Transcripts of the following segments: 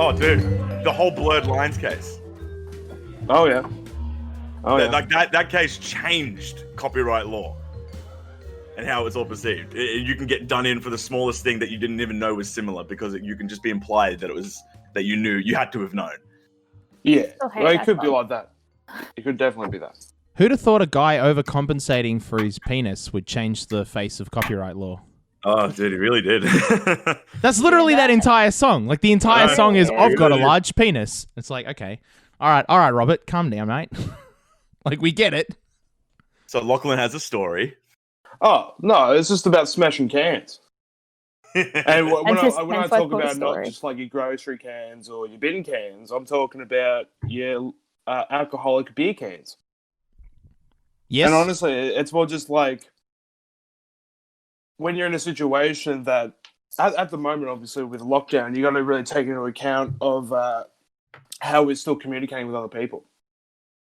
Oh, dude, the whole blurred lines case. Oh yeah. Oh yeah. Like that case changed copyright law and how it's all perceived. You can get done in for the smallest thing that you didn't even know was similar because you can just be implied that it was that you knew. You had to have known. Yeah. Okay, Well, it that's could be fun. like that. It could definitely be that. Who'd have thought a guy overcompensating for his penis would change the face of copyright law? Oh, dude, he really did. That's literally that entire song. Like, the entire song is, I've got a really. large penis. It's like, okay. All right, Robert, calm down, mate. Like, we get it. So Lachlan has a story. Oh no, it's just about smashing cans. And when I Hence talk my about not story. just like your grocery cans or your bin cans, I'm talking about your alcoholic beer cans. Yes. And honestly, it's more just like when you're in a situation that, at the moment, obviously with lockdown, you got to really take into account of how we're still communicating with other people.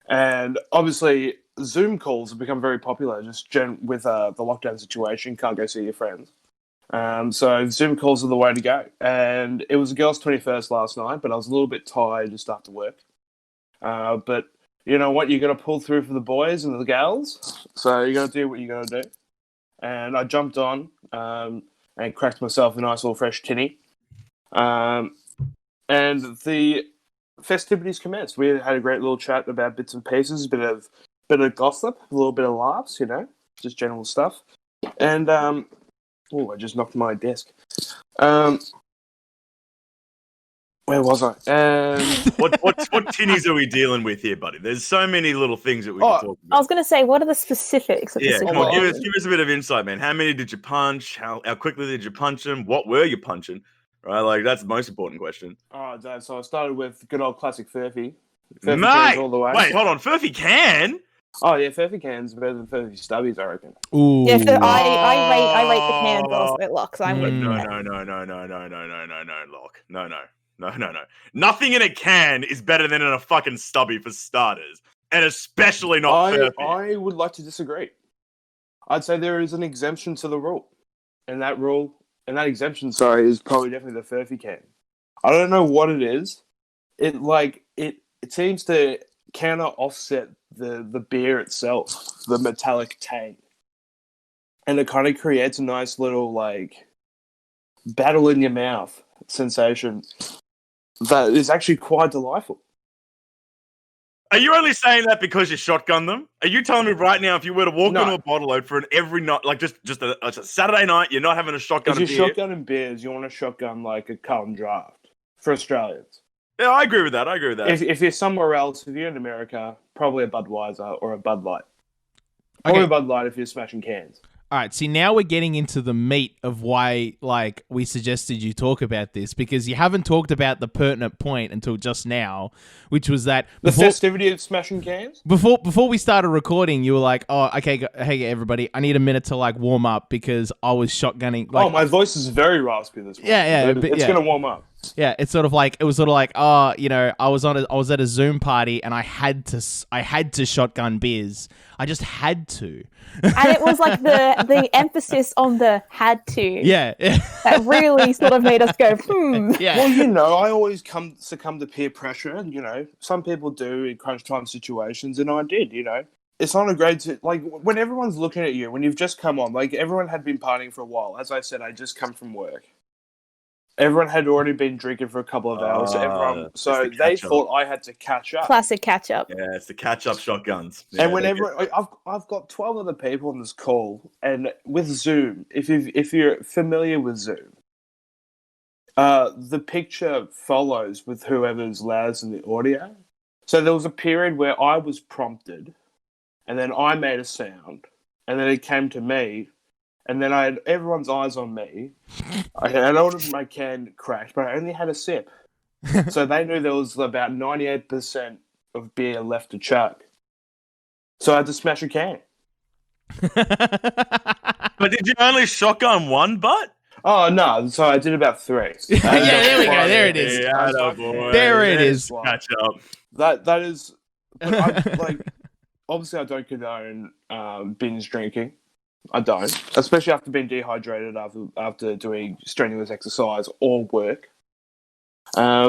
And obviously, Zoom calls have become very popular just with the lockdown situation. Can't go see your friends. So Zoom calls are the way to go. And it was a girl's 21st last night, but I was a little bit tired just after work. But you know what? You got to pull through for the boys and the gals. So you got to do what you got to do. And I jumped on and cracked myself a nice little fresh tinny. And the festivities commenced. We had a great little chat about bits and pieces, a bit of gossip, a little bit of laughs, just general stuff. And I just knocked my desk. Where was I? And What tinnies are we dealing with here, buddy? There's so many little things that we can talk I about. was going to say, what are the specifics of Yeah, the come on, situation? give us a bit of insight, man. How many did you punch? How quickly did you punch them? What were you punching? Right, like that's the most important question. Dad, so I started with good old classic Furphy. Mate, cans all the way. wait, hold on. Furphy can? Oh yeah, Furphy cans better than Furphy stubbies, I reckon. Ooh. Yeah, so I rate the cans also, Locks. I'm with No, that. Lock. No. Nothing in a can is better than in a fucking stubby for starters. And especially not Furphy. I would like to disagree. I'd say there is an exemption to the rule. And that exemption, is probably definitely the Furphy can. I don't know what it is. It seems to counter offset the beer itself, the metallic tang. And it kind of creates a nice little battle in your mouth sensation that is actually quite delightful. Are you only saying that because you shotgun them? Are you telling me right now if you were to walk into a bottle open every night, like just a Saturday night, you're not having a shotgun If of you're beer? shotgunning beers, you want a shotgun like a Carlton Draft for Australians. Yeah, I agree with that. If you're somewhere else, if you're in America, probably a Budweiser or a Bud Light. Probably a Bud Light if you're smashing cans. All right, see, now we're getting into the meat of why, we suggested you talk about this, because you haven't talked about the pertinent point until just now, which was that The festivity of smashing cans? before we started recording, you were like, "Oh, okay, hey everybody, I need a minute to warm up because I was shotgunning." My voice is very raspy this morning. Yeah, It's gonna warm up. Yeah, it's sort of like I was at a Zoom party and I had to shotgun beers. I just had to. And it was like the emphasis on the had to. Yeah. That really sort of made us go, Yeah. Well, I always succumb to peer pressure, and some people do in crunch time situations, and I did. It's not a great when everyone's looking at you when you've just come on. Everyone had been partying for a while. As I said, I just come from work. Everyone had already been drinking for a couple of hours, so they thought I had to catch up. classic catch up. Yeah, it's the catch-up shotguns. Yeah, And I've got 12 other people on this call, and with Zoom, if you're familiar with Zoom, the picture follows with whoever's loudest in the audio. So there was a period where I was prompted, and then I made a sound, and then it came to me, and then I had everyone's eyes on me. I had ordered my can crashed, but I only had a sip. So they knew there was about 98% of beer left to chug. So I had to smash a can. But did you only shotgun one butt? Oh, no. So I did about 3. Yeah, there we go. There it is. Yeah, boy. There it is. Catch up. That is... But obviously, I don't condone binge drinking. I don't. Especially after being dehydrated after doing strenuous exercise or work.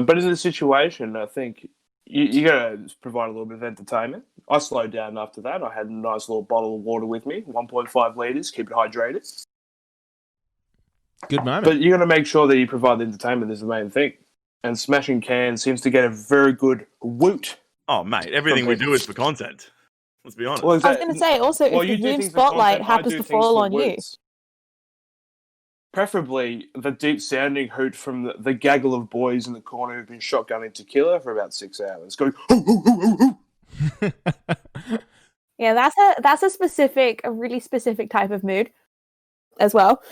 But in this situation, I think you got to provide a little bit of entertainment. I slowed down after that. I had a nice little bottle of water with me, 1.5 litres, keep it hydrated. Good moment. But you got to make sure that you provide the entertainment is the main thing. And smashing cans seems to get a very good woot. Oh, mate, everything we do is for content. Let's be honest. Well, I was going to say, also, if you the do Zoom things for spotlight content, I happens do to things fall for on you. woots. Preferably the deep sounding hoot from the gaggle of boys in the corner who've been shotgunning tequila for about 6 hours, going hoo, hoo, hoo, hoo, hoo. Yeah, that's a really specific type of mood as well.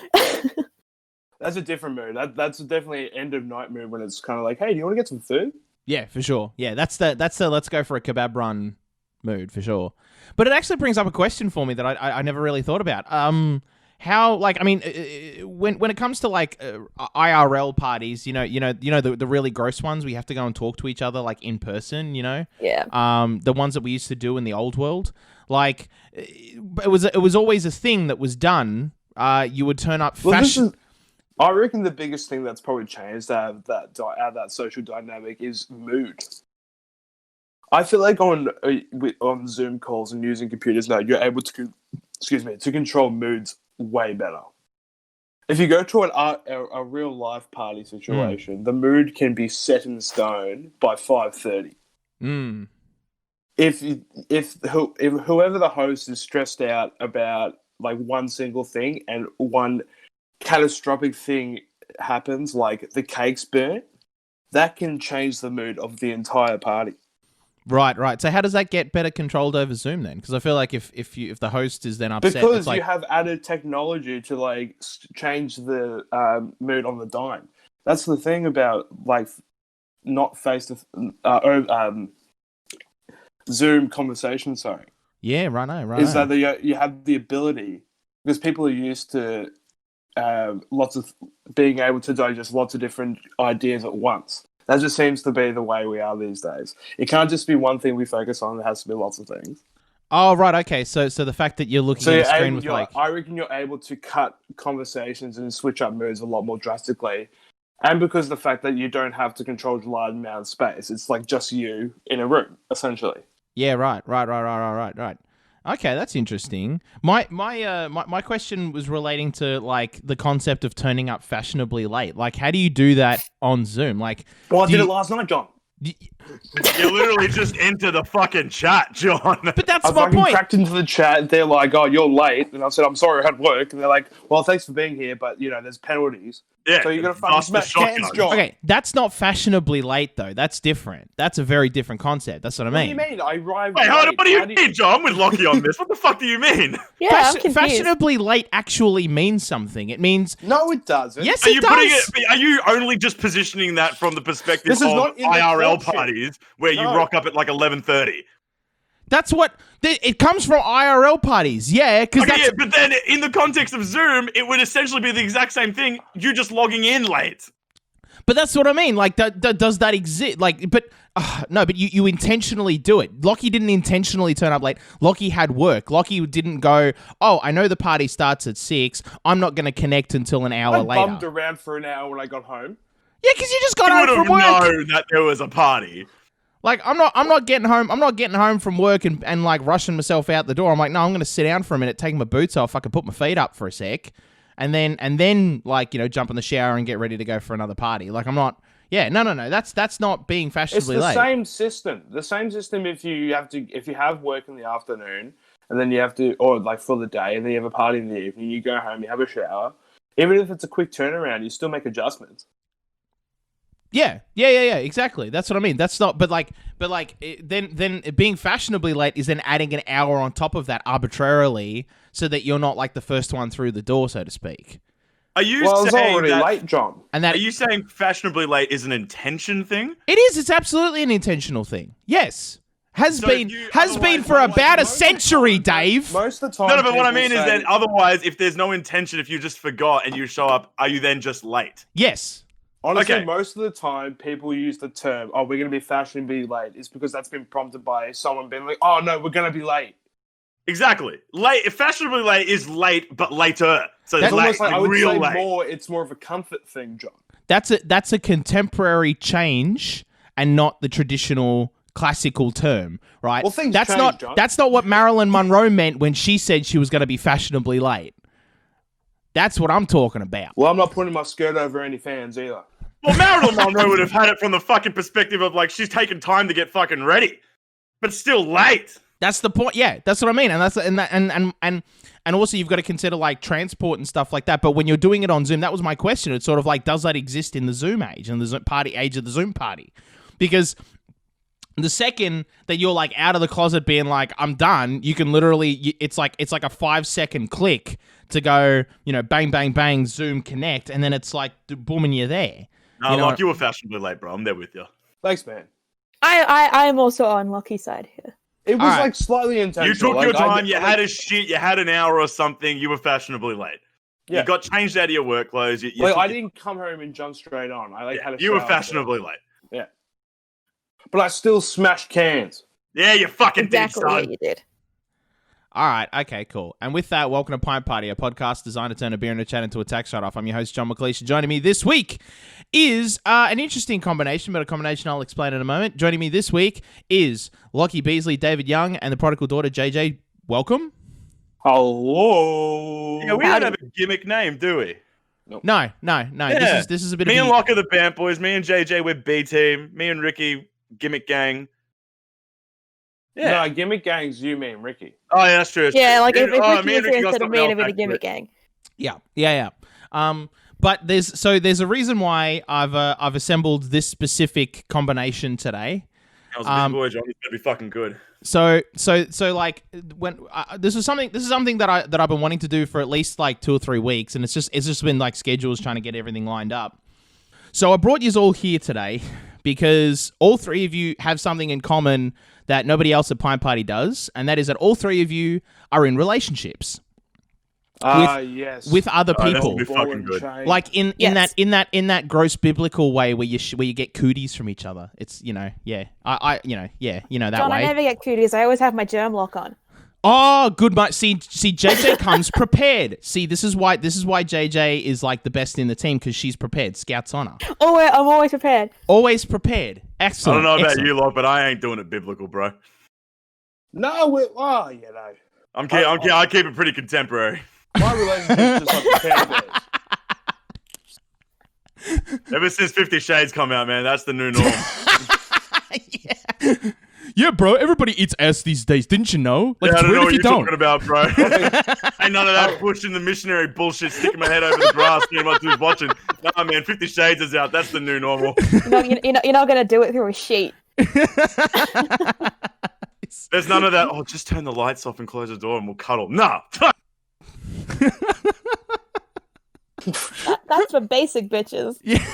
That's a different mood. That's definitely an end of night mood when it's kind of like, hey, do you want to get some food? Yeah, for sure. Yeah, that's the let's go for a kebab run mood for sure. But it actually brings up a question for me that I never really thought about. How, like, I mean, when it comes to like IRL parties, you know the really gross ones, we have to go and talk to each other like in person, you know. Yeah. The ones that we used to do in the old world, like it was always a thing that was done. You would turn up fashion. I reckon the biggest thing that's probably changed out of that social dynamic is mood. I feel like on Zoom calls and using computers now, you're able to control moods way better. If you go to a real life party situation, the mood can be set in stone by 5:30. If whoever the host is stressed out about like one single thing and one catastrophic thing happens, like the cake's burnt, that can change the mood of the entire party. Right. So how does that get better controlled over Zoom then? Because I feel like if the host is then upset, because it's like... you have added technology to like change the mood on the dime. That's the thing about like not face to Zoom conversation. Sorry. Yeah, right. Is that you have the ability, because people are used to lots of being able to digest lots of different ideas at once. That just seems to be the way we are these days. It can't just be one thing we focus on. There has to be lots of things. Oh, right. Okay. So the fact that you're looking at a screen with like... I reckon you're able to cut conversations and switch up moods a lot more drastically. And because of the fact that you don't have to control a large amount of space. It's like just you in a room, essentially. Yeah, right. Okay, that's interesting. My question was relating to like the concept of turning up fashionably late. Like, how do you do that on Zoom? Like, well, I did it last night, John. You literally just enter the fucking chat, John. But that's I my point. Cracked into the chat. They're like, "Oh, you're late," and I said, "I'm sorry, I had work." And they're like, "Well, thanks for being here, but you know, there's penalties." Yeah, so you're gonna fucking smash cans, John. Okay, that's not fashionably late though. That's different. That's a very different concept. That's what I mean. What do you mean? I arrived. Wait, hold on. What do you mean, John? I'm with Lockie on this. What the fuck do you mean? Yeah, I'm confused. Fashionably late actually means something. It means... No, it doesn't. Yes, Are it you does. Are you only just positioning that from the perspective This is of not in the IRL culture. parties where you No. rock up at like 11:30? That's what... It comes from IRL parties. Yeah, because Okay, that's... yeah, but then in the context of Zoom, it would essentially be the exact same thing. You just logging in late. But that's what I mean. Like, does that exist? Like, but no. But you intentionally do it. Lockie didn't intentionally turn up late. Lockie had work. Lockie didn't go, "Oh, I know the party starts at 6. I'm not going to connect until an hour later." I bummed around for an hour when I got home. Yeah, because you just got You home would from work. have known that there was a party. Like, I'm not getting home. I'm not getting home from work and like rushing myself out the door. I'm like, no, I'm going to sit down for a minute, take my boots off. I can put my feet up for a sec. And then like, you know, jump in the shower and get ready to go for another party. Like, I'm not... Yeah, no. That's not being fashionably late. It's the same system. The same system if you have work in the afternoon and then you have to, or like for the day, and then you have a party in the evening, you go home, you have a shower. Even if it's a quick turnaround, you still make adjustments. Yeah, exactly. That's what I mean. That's not, then being fashionably late is then adding an hour on top of that arbitrarily so that you're not like the first one through the door, so to speak. Are you it's saying already that, late, John. And that are you saying fashionably late is an intention thing? it is. It's absolutely an intentional thing. Yes, has So been if you- has been for otherwise- about a most of the century, time- Dave. Most of the time, No, but what I people mean is say- that otherwise, if there's no intention, if you just forgot and you show up, are you then just late? Yes. Honestly, Okay. most of the time, people use the term, "Oh, we're going to be fashionably late." It's because that's been prompted by someone being like, "Oh no, we're going to be late." Exactly. Late, fashionably late is late, but later. So That's it's late, Almost like I would real say late. it's more of a comfort thing, John. That's a contemporary change and not the traditional classical term, right? Well, things that's change, not John. that's not what Marilyn Monroe meant when she said she was going to be fashionably late. That's what I'm talking about. Well, I'm not putting my skirt over any fans either. Well, Marilyn Monroe would have had it from the fucking perspective of like she's taking time to get fucking ready, but still late. That's the point. Yeah, that's what I mean. And also you've got to consider like transport and stuff like that. But when you're doing it on Zoom, that was my question. It's sort of like, does that exist in the Zoom age and the Zoom party age of the Zoom party? Because the second that you're like out of the closet being like, I'm done, you can literally, it's like a 5-second click to go, bang, bang, bang, Zoom connect. And then it's like, boom, and you're there. No, you were fashionably late, bro. I'm there with you. Thanks, man. I am also on Lucky's side here. It was Alright. like slightly intentional. You took like, your time. You had a shit. You had an hour or something. You were fashionably late. Yeah. You got changed out of your work clothes. I didn't come home and jump straight on. I had a you were shower fashionably late. Yeah. But I still smashed cans. Yeah, you fucking Exactly did, son. what you did. All right, okay, cool. And with that, welcome to Pint Party, a podcast designed to turn a beer and a chat into a tax write-off. I'm your host, John McLeish. Joining me this week is an interesting combination, but a combination I'll explain in a moment. Joining me this week is Lockie Beazleigh, David Young, and the prodigal daughter, JJ. Welcome. Hello. Yeah, we don't have a gimmick name, do we? No. Yeah. This is a bit Me of and Locke are the band boys. Me and JJ, we're B team. Me and Ricky, gimmick gang. Yeah. No, gimmick gangs, you mean Ricky. Oh, yeah, that's true. Yeah, like if me Ricky and is here got instead of me, something it'd be else the gimmick back to it. gang. Yeah. But there's a reason why I've assembled this specific combination today. I was a busy boy, John. It's gonna be fucking good. So like when this is something that I've been wanting to do for at least like 2 or 3 weeks, and it's just been like schedules trying to get everything lined up. So I brought you all here today because all three of you have something in common that nobody else at Pint Party does, and that is that all three of you are in relationships. Yes. With other Oh, people. that'll be fucking good. Like in Yes. that gross biblical way where you get cooties from each other. It's I that John, way. I never get cooties. I always have my germ lock on. Oh, good. See, JJ comes prepared. See, this is why JJ is like the best in the team, because she's prepared. Scouts honor. Oh, I'm always prepared. Always prepared. I Excellent. don't know about excellent. you lot, but I ain't doing it biblical, bro. No, I keep it pretty contemporary. My relationship's just like the Care Bears. Ever since 50 Shades come out, man, that's the new norm. Yeah, bro. Everybody eats ass these days. Didn't you know? Like, I it's don't know weird if what you you're don't. talking about, bro. Ain't none of that pushing the missionary bullshit, sticking my head over the grass, seeing what dude's watching. Nah, man, 50 Shades is out. That's the new normal. You're not gonna do it through a sheet. There's none of that. Oh, just turn the lights off and close the door and we'll cuddle. Nah. That's for basic bitches. Yeah.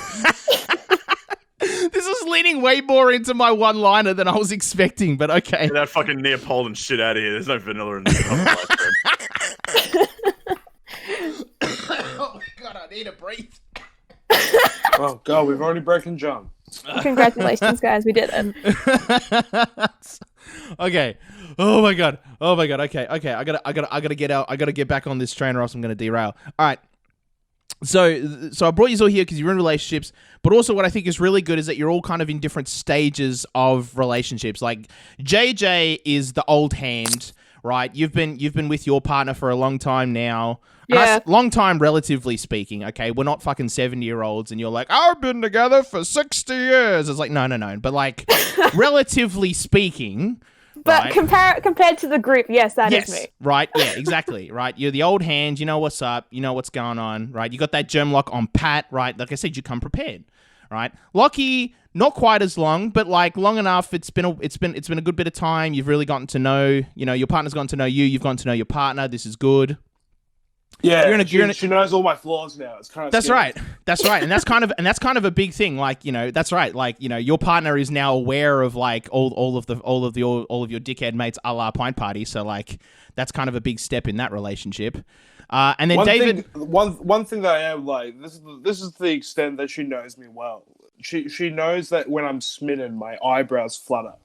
This is leaning way more into my one-liner than I was expecting, but okay. Get that fucking Neapolitan shit out of here. There's no vanilla in this. Oh my god, I need a breathe. Oh, God, we've already broken John. Congratulations, guys. We did it. Okay. Oh my god. Okay. I gotta get out. I gotta get back on this train, or else I'm gonna derail. All right. So I brought you all here because you're in relationships, but also what I think is really good is that you're all kind of in different stages of relationships. Like JJ is the old hand, right? You've been with your partner for a long time now. Yeah. Long time, relatively speaking. Okay, we're not fucking 70-year-olds, and you're like, I've been together for 60 years. It's like, no. But like, relatively speaking. But right? compared to the group, yes, that is me. Right, yeah, exactly, right. You're the old hand, you know what's up, you know what's going on, right? You got that germ lock on pat, right? Like I said, you come prepared, right? Lockie, not quite as long, but like long enough. It's been a good bit of time. You've really gotten to know, your partner's gotten to know you. You've gotten to know your partner. This is good. Yeah, she knows all my flaws now. It's kind of That's scary. right. That's right. And that's kind of a big thing. Like, that's right. Like, your partner is now aware of like all of your dickhead mates a la Pint Party. So like that's kind of a big step in that relationship. And then one thing that I am like, this is the extent that she knows me well. She knows that when I'm smitten, my eyebrows flutter.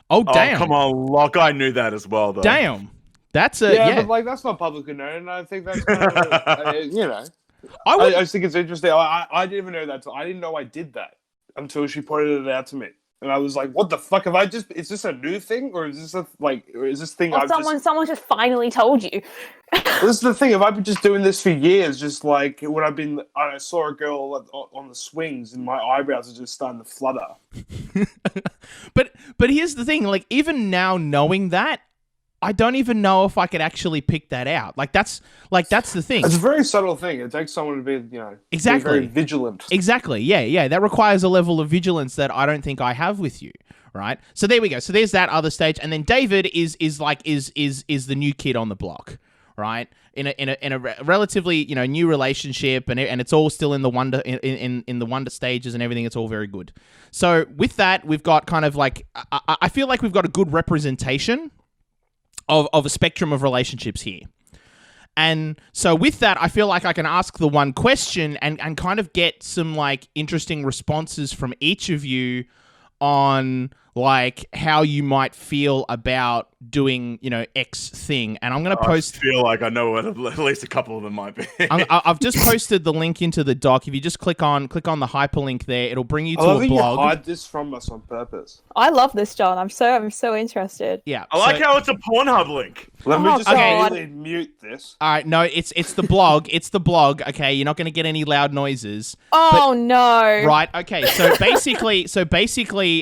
Oh damn. Oh, come on, Locke. I knew that as well, though. Damn. That's but like that's not publicly known, and I think that's kind of I just think it's interesting. I didn't even know that. I didn't know I did that until she pointed it out to me. And I was like, what the fuck? Is this a new thing? Or is this thing Or someone just finally told you. This is the thing. If I've been just doing this for years, just like when I saw a girl on the swings and my eyebrows are just starting to flutter. But here's the thing, like, even now knowing that, I don't even know if I could actually pick that out. That's the thing. It's a very subtle thing. It takes someone to be, exactly be very vigilant. Exactly. Yeah. That requires a level of vigilance that I don't think I have with you. Right. So there we go. So there's that other stage, and then David is the new kid on the block. Right. In a relatively new relationship, and it's all still in the wonder in the wonder stages and everything. It's all very good. So with that, we've got kind of like I feel like we've got a good representation of a spectrum of relationships here. And so with that, I feel like I can ask the one question and kind of get some like interesting responses from each of you on like how you might feel about doing, X thing. And I'm going to post... I feel like I know what at least a couple of them might be. I've just posted the link into the doc. If you just click on the hyperlink there, it'll bring you to a blog. You hide this from us on purpose. I love this, John. I'm so interested. Yeah. I like how it's a Pornhub link. Let me just immediately mute this. All right, no, it's the blog. It's the blog. Okay, you're not going to get any loud noises. Oh no! Right. Okay. So basically,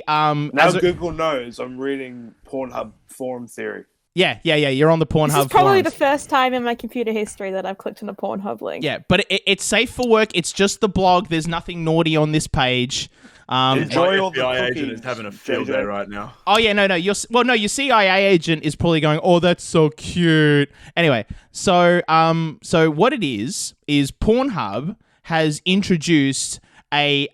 now Google knows I'm reading Pornhub forum theory. Yeah. You're on the Pornhub. This is probably forums. the first time in my computer history that I've clicked on a Pornhub link. Yeah, but it's safe for work. It's just the blog. There's nothing naughty on this page. Enjoy all the FBI cookies, agent is having a field day right now. Oh yeah, no. Your CIA agent is probably going, "Oh, that's so cute." Anyway, so what it is Pornhub has introduced as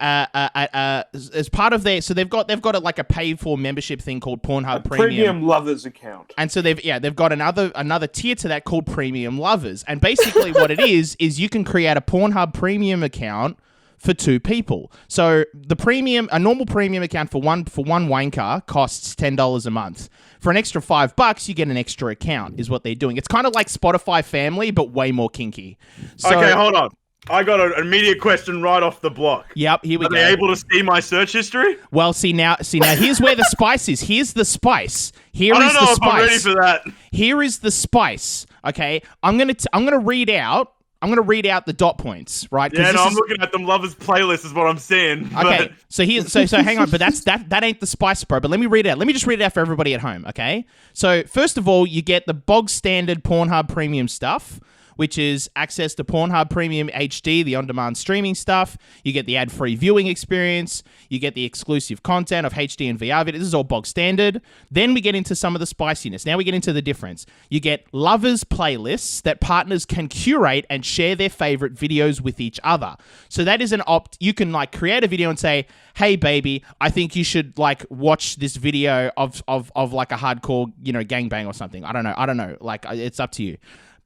part of their, so they've got a paid for membership thing called Pornhub Premium Lovers account, and so they've got another tier to that called Premium Lovers, and basically what it is you can create a Pornhub Premium account for two people. So a normal premium account for one wanker costs $10 a month. For an extra $5, you get an extra account. Is what they're doing. It's kind of like Spotify Family, but way more kinky. So, okay, hold on. I got an immediate question right off the block. Yep, here we go. Are they able to see my search history? Well, see now, here's where the spice is. Here's the spice. I don't know if I'm ready for that. Here is the spice. Okay, I'm gonna read out the dot points, right? Yeah, no, I'm looking at them. Lovers playlist is what I'm seeing. Okay, so hang on, but that ain't the spice, bro. But let me read it out. Let me just read it out for everybody at home, okay? So first of all, you get the bog standard Pornhub Premium stuff, which is access to Pornhub Premium HD, the on-demand streaming stuff. You get the ad-free viewing experience. You get the exclusive content of HD and VR video. This is all bog standard. Then we get into some of the spiciness. Now we get into the difference. You get lovers playlists that partners can curate and share their favorite videos with each other. So that is an you can like create a video and say, "Hey baby, I think you should like watch this video of like a hardcore, gangbang or something." I don't know. Like it's up to you.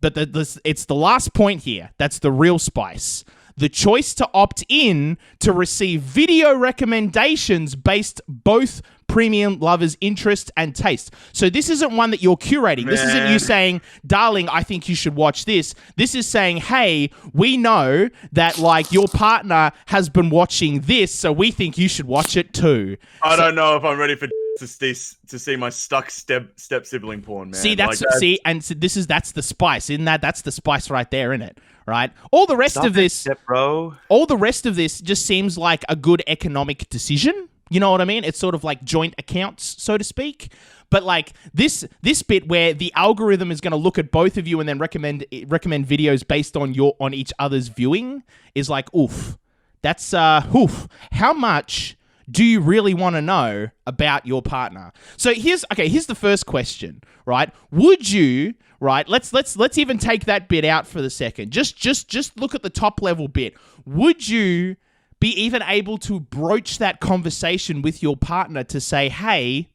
But it's the last point here. That's the real spice. The choice to opt in to receive video recommendations based both premium lovers' interest and taste. So this isn't one that you're curating. This isn't you saying, "Darling, I think you should watch this." This is saying, "Hey, we know that like your partner has been watching this, so we think you should watch it too." I don't know if I'm ready to see my stuck step sibling porn, man. See, that's the spice, isn't that? That's the spice right there, isn't it? Right? All the rest of this, bro. All the rest of this just seems like a good economic decision. You know what I mean? It's sort of like joint accounts, so to speak. But like this bit where the algorithm is going to look at both of you and then recommend videos based on each other's viewing is like, oof. That's oof. How much do you really want to know about your partner? So here's the first question, right? Would you, right? Let's even take that bit out for the second. Just look at the top level bit. Would you be even able to broach that conversation with your partner to say, "Hey,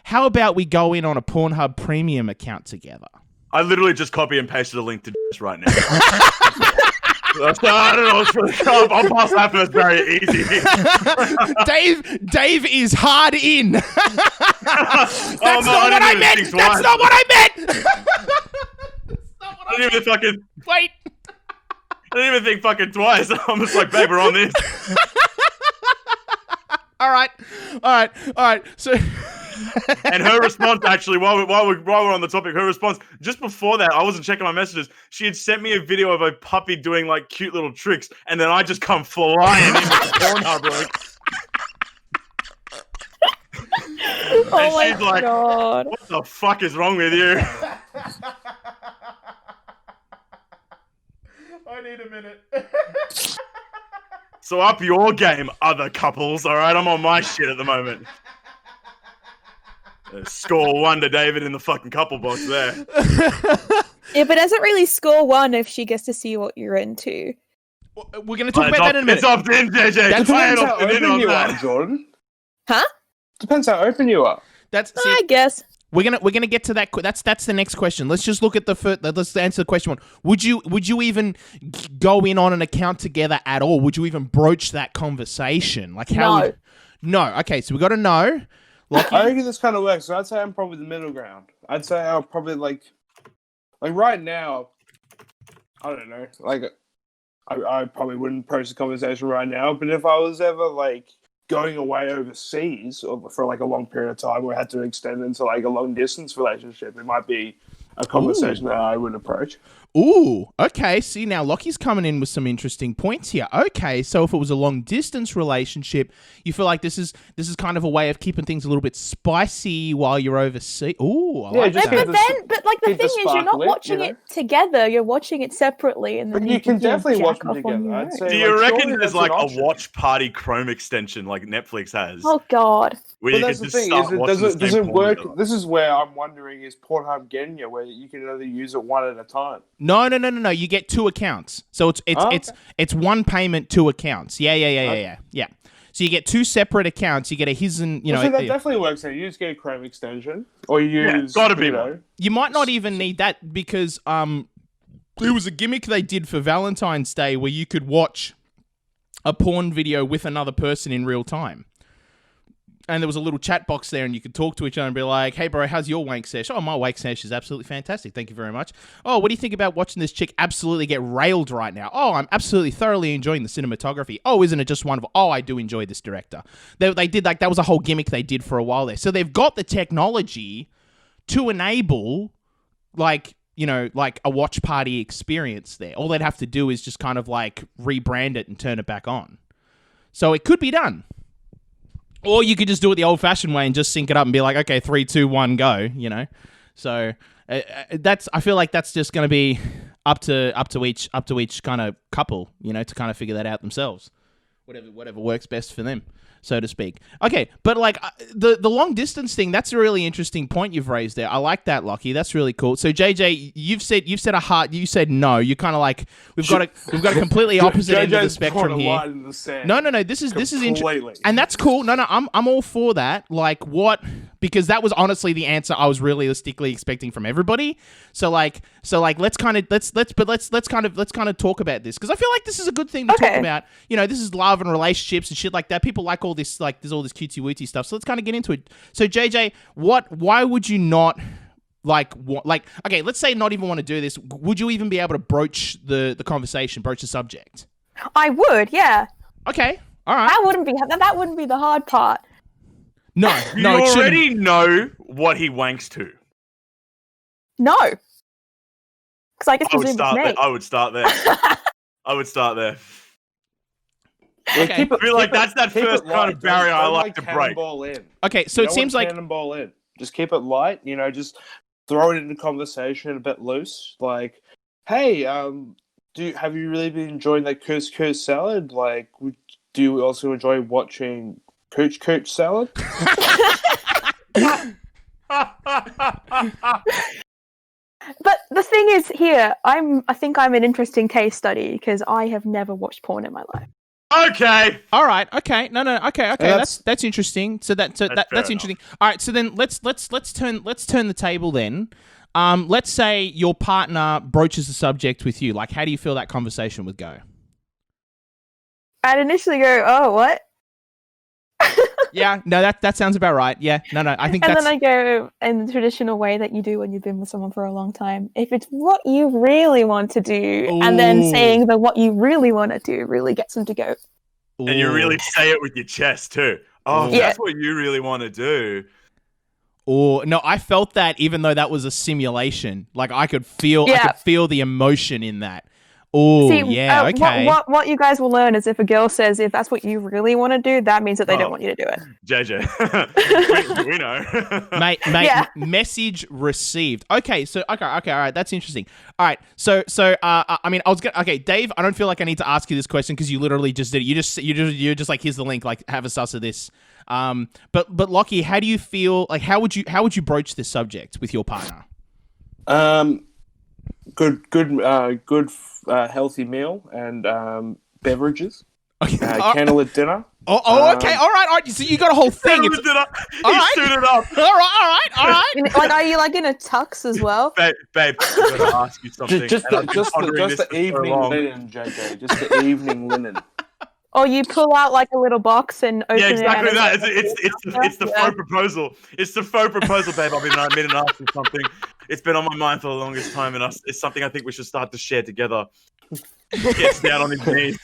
how about we go in on a Pornhub Premium account together?" I literally just copy and pasted a link to this right now. I don't know what's for the cup. I'll pass that first very easy. Dave is hard in. That's not what I meant. That's not what I meant. I didn't even fucking... Wait. didn't even think fucking twice. I'm just like, babe, we're on this. All right. So, And her response, actually, while we're on the topic, her response just before that, I wasn't checking my messages. She had sent me a video of a puppy doing like cute little tricks, and then I just come flying into the Pornhub link. Oh my she's like, god. what the fuck is wrong with you? I need a minute. So up your game, other couples. All right, I'm on my shit at the moment. Score 1 to David in the fucking couple box there. Yeah, but doesn't really score 1 if she gets to see what you're into. We're going to talk about that in a minute. It's opt-in, JJ. Depends how Opt-in open on you that. are, Jordan. Huh? Depends how open you are. I guess. We're gonna get to that. That's the next question. Let's just look at the first. Let's answer the question one. Would you even go in on an account together at all? Would you even broach that conversation? Like how? No. No. Okay, so we got to know. I reckon this kind of works. So I'd say I'm probably the middle ground. I'd say I'll probably like right now. I don't know. Like I probably wouldn't approach the conversation right now. But if I was ever like going away overseas or for like a long period of time where I had to extend into like a long distance relationship, it might be a conversation that I would approach. Ooh, okay. See, now Lockie's coming in with some interesting points here. Okay, so if it was a long distance relationship, you feel like this is kind of a way of keeping things a little bit spicy while you're overseas. Ooh, I like just that. But like the keep the thing is, you're spark not lit, watching you know? it together. You're watching it separately, and then But you can definitely jack watch them off on together. your I'd own. say. Do you like, reckon surely there's that's like an a option. watch party Chrome extension like Netflix has? Oh god. Where But you that's can the just thing. start Is it, watching the does same it porn work? together. This is where I'm wondering: is Pornhub getting you where you can only use it one at a time? No. You get 2 accounts, so it's one payment, 2 accounts. Yeah. So you get 2 separate accounts. You get a his and So that definitely works. Then you just get a Chrome extension, or you use. gotta be you know, one. You might not even need that because there was a gimmick they did for Valentine's Day where you could watch a porn video with another person in real time. And there was a little chat box there and you could talk to each other and be like, hey, bro, how's your wank sesh? Oh, my wank sesh is absolutely fantastic. Thank you very much. Oh, what do you think about watching this chick absolutely get railed right now? Oh, I'm absolutely thoroughly enjoying the cinematography. Oh, isn't it just wonderful? Oh, I do enjoy this director. They did like, that was a whole gimmick they did for a while there. So they've got the technology to enable like, you know, like a watch party experience there. All they'd have to do is just kind of like rebrand it and turn it back on. So it could be done. Or you could just do it the old-fashioned way and just sync it up and be like, okay, 3, 2, 1, go, you know? So I feel like that's just going to be up to each kind of couple, you know, to kind of figure that out themselves. Whatever works best for them, so to speak. Okay, but like the long distance thing, that's a really interesting point you've raised there. I like that, Lockie. That's really cool. So JJ, you've said a heart. You said no. You kind of like we've got a completely opposite end of the spectrum here. No. This is interesting, and that's cool. No, I'm all for that. Like what? Because that was honestly the answer I was realistically expecting from everybody. So let's kind of talk about this because I feel like this is a good thing to talk about. You know, this is love and relationships and shit like that. People like all this, like there's all this cutesy wootsy stuff. So let's kind of get into it. So JJ, why would you not okay, let's say not even want to do this. Would you even be able to broach the conversation, broach the subject? I would, yeah. Okay, all right. That wouldn't be the hard part. No, You already know what he wanks to. No. Because I just presume it's me. I would start there. I would start there. Okay. I feel like that's that first kind of barrier I like to break. Okay, so it seems like cannonball in. Just keep it light. You know, just throw it into conversation a bit loose. Like, hey, have you really been enjoying that couscous salad? Like, do you also enjoy watching Cooch salad? But the thing is, here I think I'm an interesting case study because I have never watched porn in my life. Okay. All right. Okay. No. Okay. That's interesting. So that's interesting. All right. So then let's turn the table then. Let's say your partner broaches the subject with you. Like, how do you feel that conversation would go? I'd initially go, "Oh, what?" Yeah, no, that sounds about right. Yeah, no, I think And that's... then I go in the traditional way that you do when you've been with someone for a long time. If it's what you really want to do, and then Ooh. saying that what you really want to do really gets them to go. And you really say it with your chest too. Oh, if Yeah. that's what you really want to do. Or no, I felt that even though that was a simulation, like I could feel the emotion in that. Oh, See, yeah, okay. What you guys will learn is if a girl says if that's what you really want to do, that means that they don't want you to do it. JJ, we know. mate, Yeah. message received. Okay, all right, that's interesting. All right, so I mean, I was gonna, okay, Dave, I don't feel like I need to ask you this question because you literally just did it. You're just like, here's the link, like have a suss of this. But Lockie, how do you feel? Like, how would you broach this subject with your partner? Good, healthy meal and beverages. Okay. Candlelit dinner. Okay, all right. So you got a whole thing. He It's, suited up. all right. All right. Like, are you like in a tux as well? Babe, I'm gonna ask you something. Just and I've been pondering the this for so evening long. linen, JJ. Just the evening linen. Or you pull out like a little box and open Yeah, it. exactly and that. like- It's the faux proposal. It's the faux proposal, babe. I've been meaning to ask you something. It's been on my mind for the longest time, and it's something I think we should start to share together. Gets down on his knees.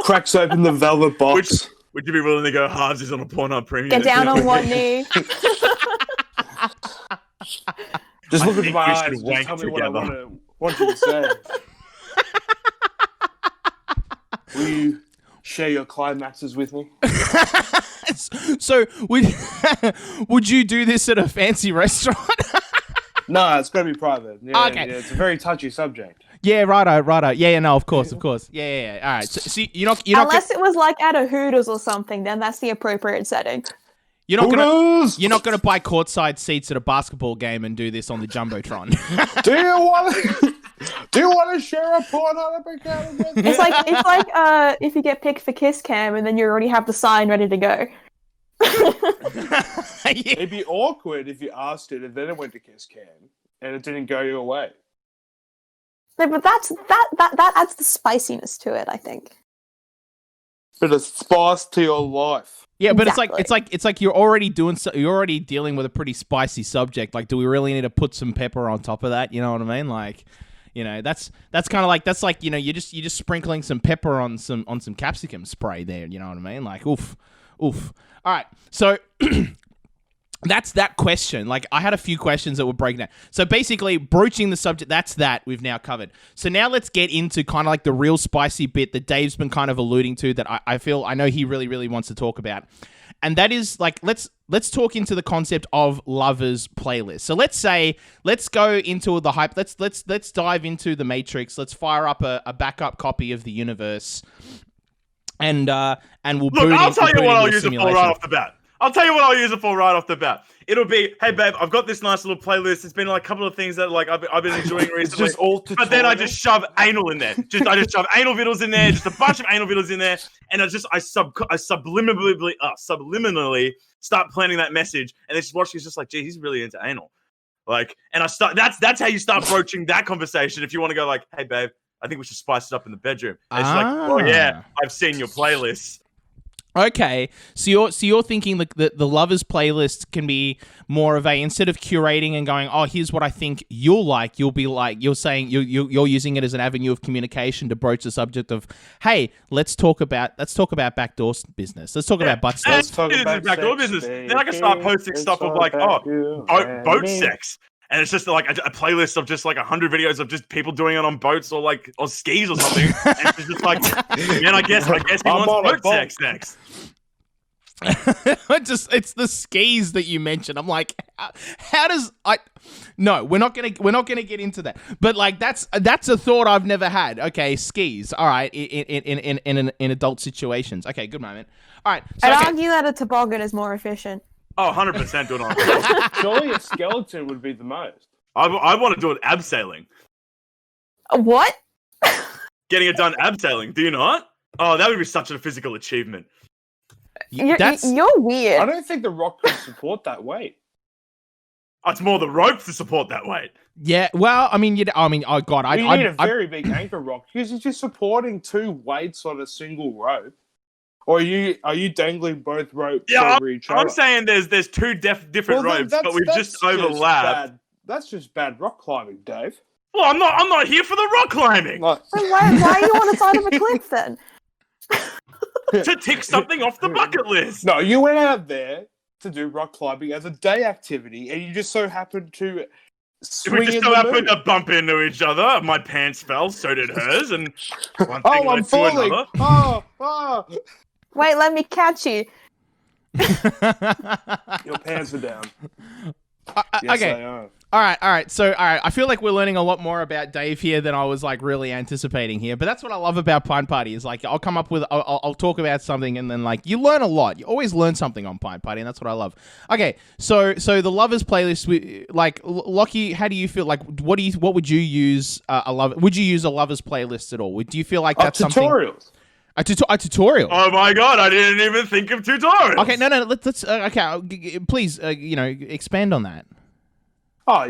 Cracks open the velvet box. Would you be willing to go halvesies on a Pornhub premium? Get down on one knee. Just I look into think my we eyes. should Just wank tell me what I together. want you to say. Will you share your climaxes with me? So would you do this at a fancy restaurant? No, it's got to be private. Yeah, Okay. yeah, it's a very touchy subject. Yeah, righto. Yeah, no, of course. Yeah. All right. So you're not Unless it was like at a Hooters or something, then that's the appropriate setting. you're not gonna buy courtside seats at a basketball game and do this on the jumbotron. Do you want to share a Pornhub account with me? It's like if you get picked for Kiss Cam and then you already have the sign ready to go. Yeah. It'd be awkward if you asked it and then it went to Kiss Cam and it didn't go your way. No, but that adds the spiciness to it, I think. Bit of spice to your life. Yeah, but Exactly. it's like you're already you're already dealing with a pretty spicy subject. Like, do we really need to put some pepper on top of that? You know what I mean? Like, you know, that's kind of like you know, you're just sprinkling some pepper on some capsicum spray there. You know what I mean? Like, oof. All right, so. That's that question. Like, I had a few questions that were breaking down. So basically, broaching the subject, that's that we've now covered. So now let's get into kind of like the real spicy bit that Dave's been kind of alluding to that I know he really, really wants to talk about. And that is like, let's talk into the concept of lovers playlist. So let's go into the hype. Let's dive into the Matrix. Let's fire up a backup copy of the universe. And we'll boot I'll tell you what I'll use it for simulation. right off the bat. I'll tell you what I'll use it for right off the bat. It'll be, hey babe, I've got this nice little playlist. It's been like a couple of things that like I've been enjoying recently. It's just all But then I just shove anal in there. I just shove anal vittles in there, just a bunch of anal vittles in there, and I subliminally start planning that message, and then she's watching. It's just like, gee, he's really into anal. Like, and I start. That's how you start broaching that conversation. If you want to go like, hey babe, I think we should spice it up in the bedroom. And she's like, oh yeah, I've seen your playlist. Okay, so you're thinking the lovers playlist can be more of a, instead of curating and going, oh, here's what I think you'll like, you'll be like, you're saying you're using it as an avenue of communication to broach the subject of, hey, let's talk about backdoor business. Let's talk about butt Let's stuff. talk about backdoor business. Then I can start posting stuff of like, boat sex. And it's just like a playlist of just like 100 videos of just people doing it on boats or like on skis or something. And it's just like, man, I guess he wants boat sex next. It's the skis that you mentioned. I'm like, how does No, we're not gonna get into that. But like that's a thought I've never had. Okay, skis. All right, in adult situations. Okay, good moment. All right. So, I'd argue that a toboggan is more efficient. Oh, 100% doing it. Surely a skeleton would be the most. I want to do it abseiling. What? Getting it done abseiling. Do you not? Oh, that would be such a physical achievement. You're I weird. don't think the rock could support that weight. Oh, it's more the rope to support that weight. Yeah, well, I mean, oh god, You need a very big anchor rock because you're just supporting two weights on a single rope. Or are you dangling both ropes Yeah, over each other? I'm saying there's two different Well, then ropes, but we've just overlapped. That's just bad rock climbing, Dave. Well, I'm not here for the rock climbing. Like, Wait, why are you on the side of a cliff then? To tick something off the bucket list. no, you went out there to do rock climbing as a day activity, and you just so happened to swing We just in so the happened moon. to bump into each other. My pants fell, so did hers, and one thing Oh, led I'm to falling! another. Oh! Wait, let me catch you. Your pants are down. Yes, Okay. they are. All right. So, I feel like we're learning a lot more about Dave here than I was like really anticipating here. But that's what I love about Pint Party is like I'll come up with, I'll talk about something and then like you learn a lot. You always learn something on Pint Party, and that's what I love. Okay, so the lovers playlist, like Lockie, how do you feel? Like, what would you use would you use a lovers playlist at all? Do you feel like that's something? Tutorials. A tutorial. Oh my god, I didn't even think of tutorials. Okay, no. Let's please, expand on that. Oh,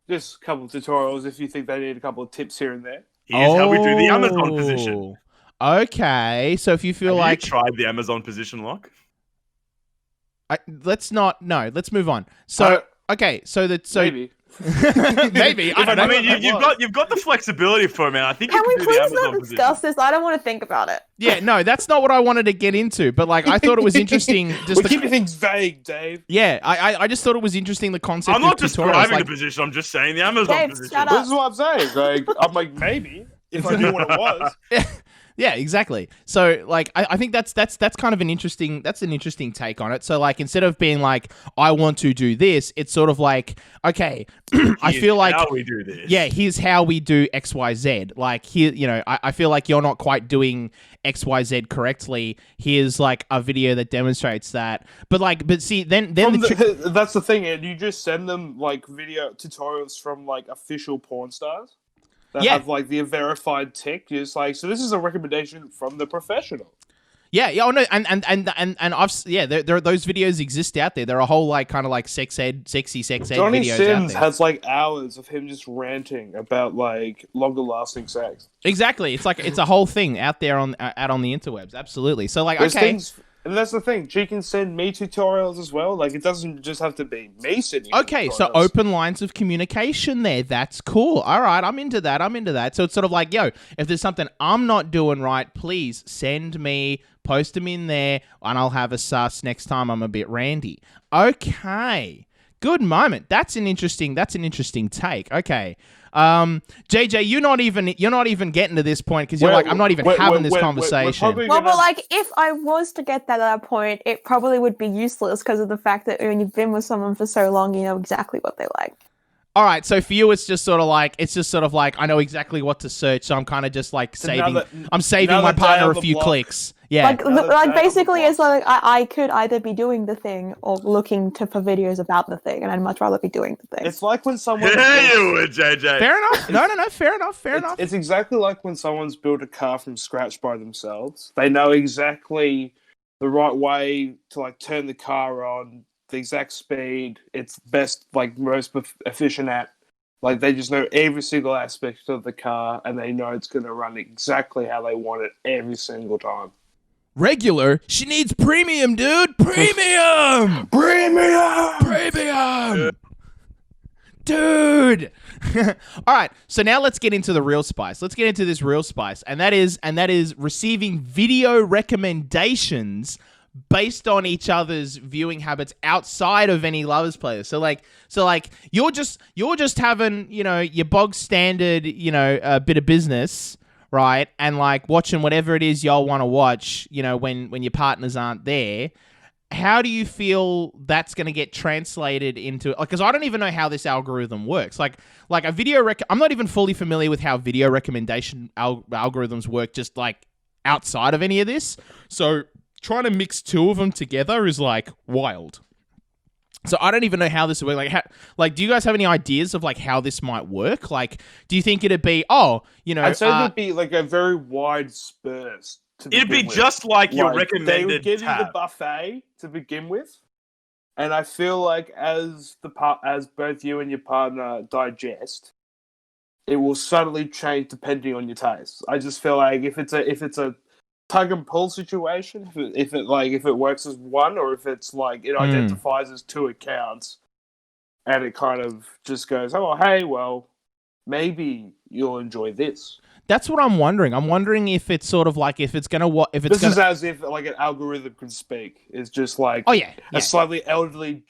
just a couple of tutorials if you think they need a couple of tips here and there. Here's how we do the Amazon position. Okay, so if you feel Have like you tried the Amazon position lock? let's move on. So okay, so Maybe. maybe I don't know. I mean, you've got the flexibility for it, man. I think Can you we can do the please Amazon not position. discuss this? I don't want to think about it. Yeah, no, that's not what I wanted to get into. But like, I thought it was interesting. Just We're keeping things vague, Dave. yeah, I just thought it was interesting the concept. I'm not of tutorials, describing like, the position. I'm just saying the Amazon Dave, position. shut This up. is what I'm saying. I'm like, maybe if I knew what it was. Yeah, exactly. So like I think that's kind of an interesting take on it. So like instead of being like I want to do this, it's sort of like okay, I feel like how we do this. yeah, here's how we do XYZ. Like here, I feel like you're not quite doing XYZ correctly. Here's like a video that demonstrates that. But see, then That's the thing, and you just send them like video tutorials from like official porn stars that have like the verified tech. You're just like, so this is a recommendation from the professional. Yeah, oh no, and I've there those videos exist out there. There are whole like kind of like sexy sex ed Johnny videos Sins out there. has like hours of him just ranting about like longer lasting sex. Exactly, it's like it's a whole thing out there on the interwebs. Absolutely. So like There's okay. things, and that's the thing. She can send me tutorials as well. Like it doesn't just have to be me sending. Okay, so tutorials. open lines of communication there. That's cool. All right, I'm into that. So it's sort of like, yo, if there's something I'm not doing right, please send me, post them in there, and I'll have a sus next time I'm a bit randy. Okay, good moment. That's an interesting take. Okay, JJ, you're not even getting to this point because you're like, I'm not even having this conversation. Well, but like, if I was to get that at that point, it probably would be useless because of the fact that when you've been with someone for so long, you know exactly what they like. All right, so for you, it's just sort of like I know exactly what to search, so I'm kind of just like saving my partner a few clicks. Yeah, Like basically, it's like I could either be doing the thing or looking for videos about the thing, and I'd much rather be doing the thing. It's like when someone. Yeah, you would, JJ. fair enough. No, fair enough. It's exactly like when someone's built a car from scratch by themselves. They know exactly the right way to like turn the car on, the exact speed it's best, like most efficient at. Like they just know every single aspect of the car, and they know it's going to run exactly how they want it every single time. Regular, she needs premium, dude. Premium, dude. All right, so now let's get into the real spice. Let's get into this real spice, and that is receiving video recommendations based on each other's viewing habits outside of any lovers playlist. So like you're just having, your bog standard, a bit of business, right? And like watching whatever it is y'all want to watch, when your partners aren't there. How do you feel that's going to get translated into, because I don't even know how this algorithm works. Like a video I'm not even fully familiar with how video recommendation algorithms work, just like outside of any of this. So trying to mix two of them together is like wild. So I don't even know how this would work. Do you guys have any ideas of like how this might work? Like, do you think it'd be, I'd say it'd be like a very wide spurs. It'd be just like your recommended They would give tab. you the buffet to begin with, and I feel like as both you and your partner digest, it will subtly change depending on your taste. I just feel like if it's a tug and pull situation. If it works as one, or if it's like it identifies as two accounts, and it kind of just goes, oh hey, well, maybe you'll enjoy this. That's what I'm wondering. I'm wondering if it's sort of like if it's gonna is as if like an algorithm can speak. It's just like a slightly elderly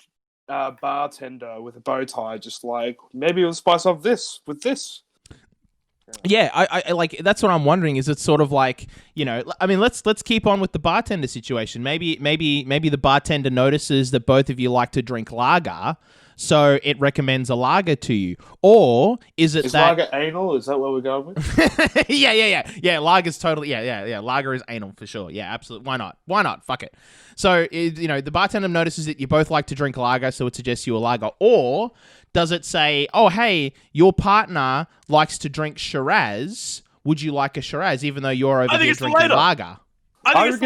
bartender with a bow tie, just like maybe we'll spice up this with this. Yeah, I like that's what I'm wondering. Is it sort of like, you know, I mean, let's keep on with the bartender situation. Maybe the bartender notices that both of you like to drink lager, so it recommends a lager to you. Or is lager anal? Is that what we're going with? yeah. Lager's totally yeah. Lager is anal for sure. Yeah, absolutely. Why not? Fuck it. So you know, the bartender notices that you both like to drink lager, so it suggests you a lager. Or does it say, oh hey, your partner likes to drink Shiraz? Would you like a Shiraz, even though you're over here drinking lager? I think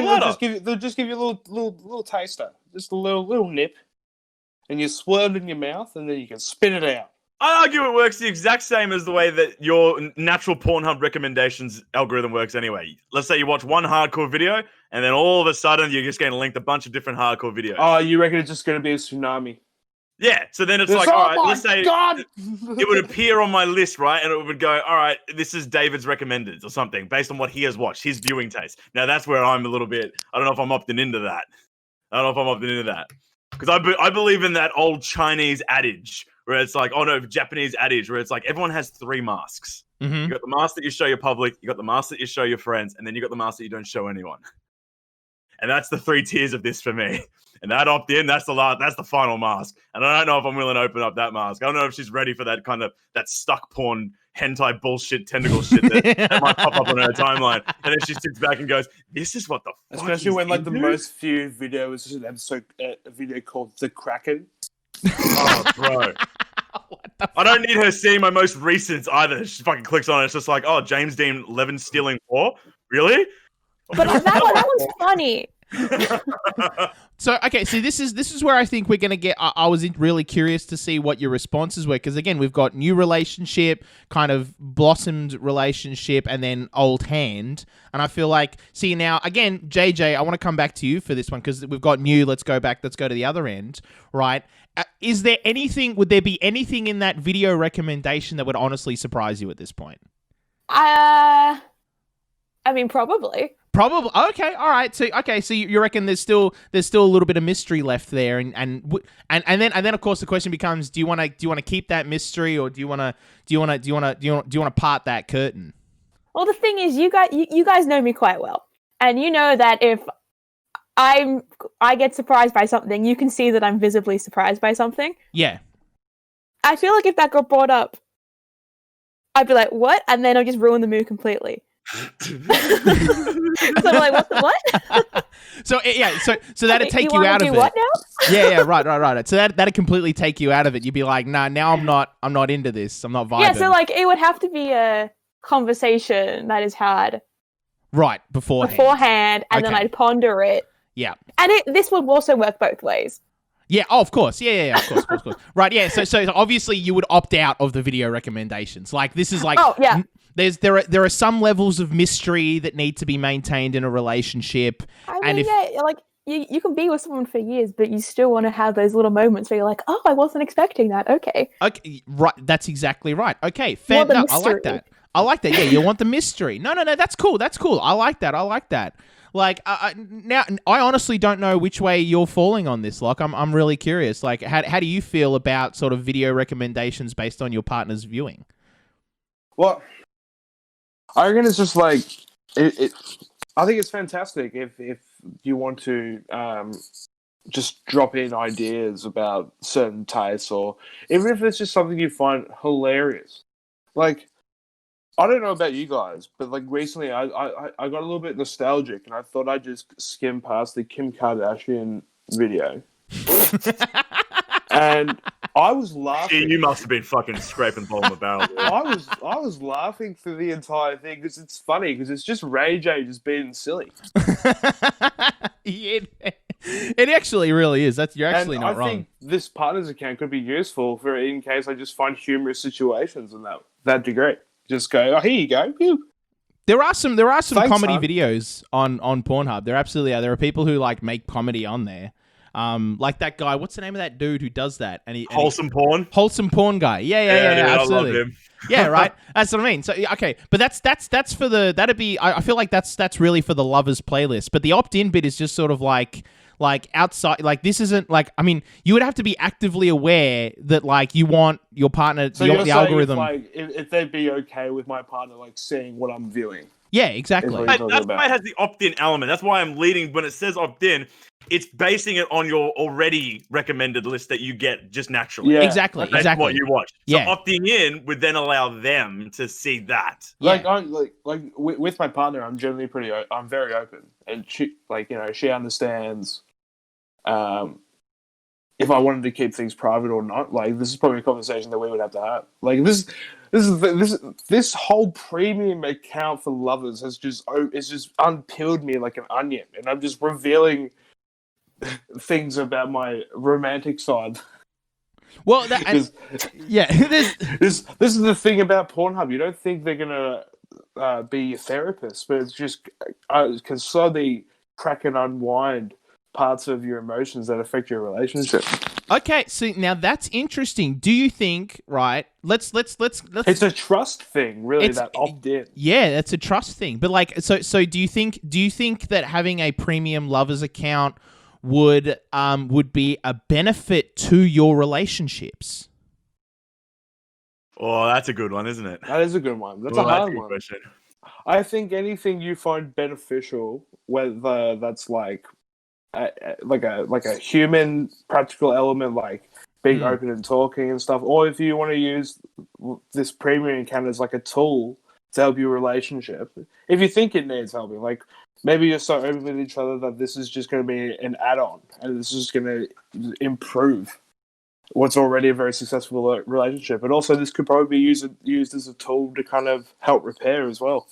they'll just give you a little taster, just a little nip. And you swirl it in your mouth, and then you can spit it out. I argue it works the exact same as the way that your natural Pornhub recommendations algorithm works anyway. Let's say you watch one hardcore video, and then all of a sudden you're just getting linked a bunch of different hardcore videos. Oh, you reckon it's just going to be a tsunami? Yeah, so then it's like, all right, let's say it would appear on my list, right? And it would go, all right, this is David's recommended or something based on what he has watched, his viewing taste. Now, that's where I'm a little bit, I don't know if I'm opting into that. Because I believe in that old Chinese adage where it's like, Japanese adage where it's like everyone has three masks. Mm-hmm. You got the mask that you show your public, you got the mask that you show your friends, and then you got the mask that you don't show anyone. And that's the three tiers of this for me. And that opt-in, that's the final mask. And I don't know if I'm willing to open up that mask. I don't know if she's ready for that kind of that stuck porn hentai bullshit tentacle shit that might pop up on her timeline. And then she sits back and goes, "This is what the fuck." Especially when like the most viewed video is just an episode, a video called "The Kraken." Oh, bro. I don't need her seeing my most recent either. She fucking clicks on it. It's just like, oh, James Dean Levin stealing 4? Really? But that was funny. So okay, so this is where I think we're gonna get. I was really curious to see what your responses were, because again, we've got new relationship, kind of blossomed relationship, and then old hand. And I feel like, see now again, JJ, I want to come back to you for this one because we've got new. Let's go back. Let's go to the other end, right? Is there anything? Would there be anything in that video recommendation that would honestly surprise you at this point? I mean, probably. Probably. Okay. All right. So you reckon there's still a little bit of mystery left there, and then of course the question becomes, do you want to keep that mystery, or do you want to part that curtain? Well, the thing is, you guys know me quite well, and you know that if I get surprised by something, you can see that I'm visibly surprised by something. Yeah. I feel like if that got brought up, I'd be like, what? And then I'll just ruin the mood completely. So I'm like, what? So that'd take you out of it. What now? Yeah, right. So that'd completely take you out of it. You'd be like, nah, now I'm not into this. I'm not vibing. Yeah, so like it would have to be a conversation that is had. Right, beforehand, and then I'd ponder it. Yeah. And this would also work both ways. Yeah, of course. Yeah, of course. Right, yeah. So obviously you would opt out of the video recommendations. Like this is like, oh yeah. There are some levels of mystery that need to be maintained in a relationship. I mean, like you can be with someone for years, but you still want to have those little moments where you're like, oh, I wasn't expecting that. Okay, right. That's exactly right. Okay, fair enough. I like that. Yeah, you want the mystery. No. That's cool. I like that. Like now, I honestly don't know which way you're falling on this. Like, I'm really curious. Like, how do you feel about sort of video recommendations based on your partner's viewing? Well, I reckon it's just like I think it's fantastic if you want to just drop in ideas about certain tastes, or even if it's just something you find hilarious. Like, I don't know about you guys, but like recently I got a little bit nostalgic, and I thought I'd just skim past the Kim Kardashian video. And I was laughing. You must have been fucking scraping the bottom of the barrel. I was laughing through the entire thing because it's funny, because it's just Ray J just being silly. It actually really is. You're actually not wrong. I think this partner's account could be useful for in case I just find humorous situations in that degree. Just go, oh, here you go. Pew. There are some Thanks, comedy son. videos on Pornhub. There absolutely are. There are people who like make comedy on there. Like that guy. What's the name of that dude who does that? Wholesome porn. Wholesome porn guy. Yeah, dude, absolutely. I love him. Yeah, right. That's what I mean. So okay, but that's for the that'd be. I feel like that's really for the lovers playlist. But the opt-in bit is just sort of like outside. Like this isn't like. I mean, you would have to be actively aware that like you want your partner. So you you're want the saying algorithm. if they'd be okay with my partner like seeing what I'm viewing. Yeah, exactly. Is what That's you're talking why it has the opt-in element. That's why I'm leading when it says opt-in. It's basing it on your already recommended list that you get just naturally. Yeah. Exactly. That's Exactly. what you watch. So Yeah. opting in would then allow them to see that. Like Yeah. with my partner, I'm generally I'm very open, and she she understands, if I wanted to keep things private or not. Like this is probably a conversation that we would have to have. Like this whole premium account for lovers has just unpeeled me like an onion, and I'm just revealing things about my romantic side. Well, yeah. This is the thing about Pornhub. You don't think they're gonna be your therapist, but it's just can slowly crack and unwind parts of your emotions that affect your relationship. Okay, so now that's interesting. Do you think, right? Let's. It's a trust thing, really. That opt-in. Yeah, that's a trust thing. But like, so do you think that having a premium lovers account would be a benefit to your relationships? Oh, that's a good one, isn't it? That is a good one. That's a hard one. Question. I think anything you find beneficial, whether that's like a human practical element, like being open and talking and stuff, or if you want to use this premium account as like a tool to help your relationship, if you think it needs helping, like maybe you're so open with each other that this is just going to be an add-on and this is going to improve what's already a very successful relationship. And also this could probably be used as a tool to kind of help repair as well.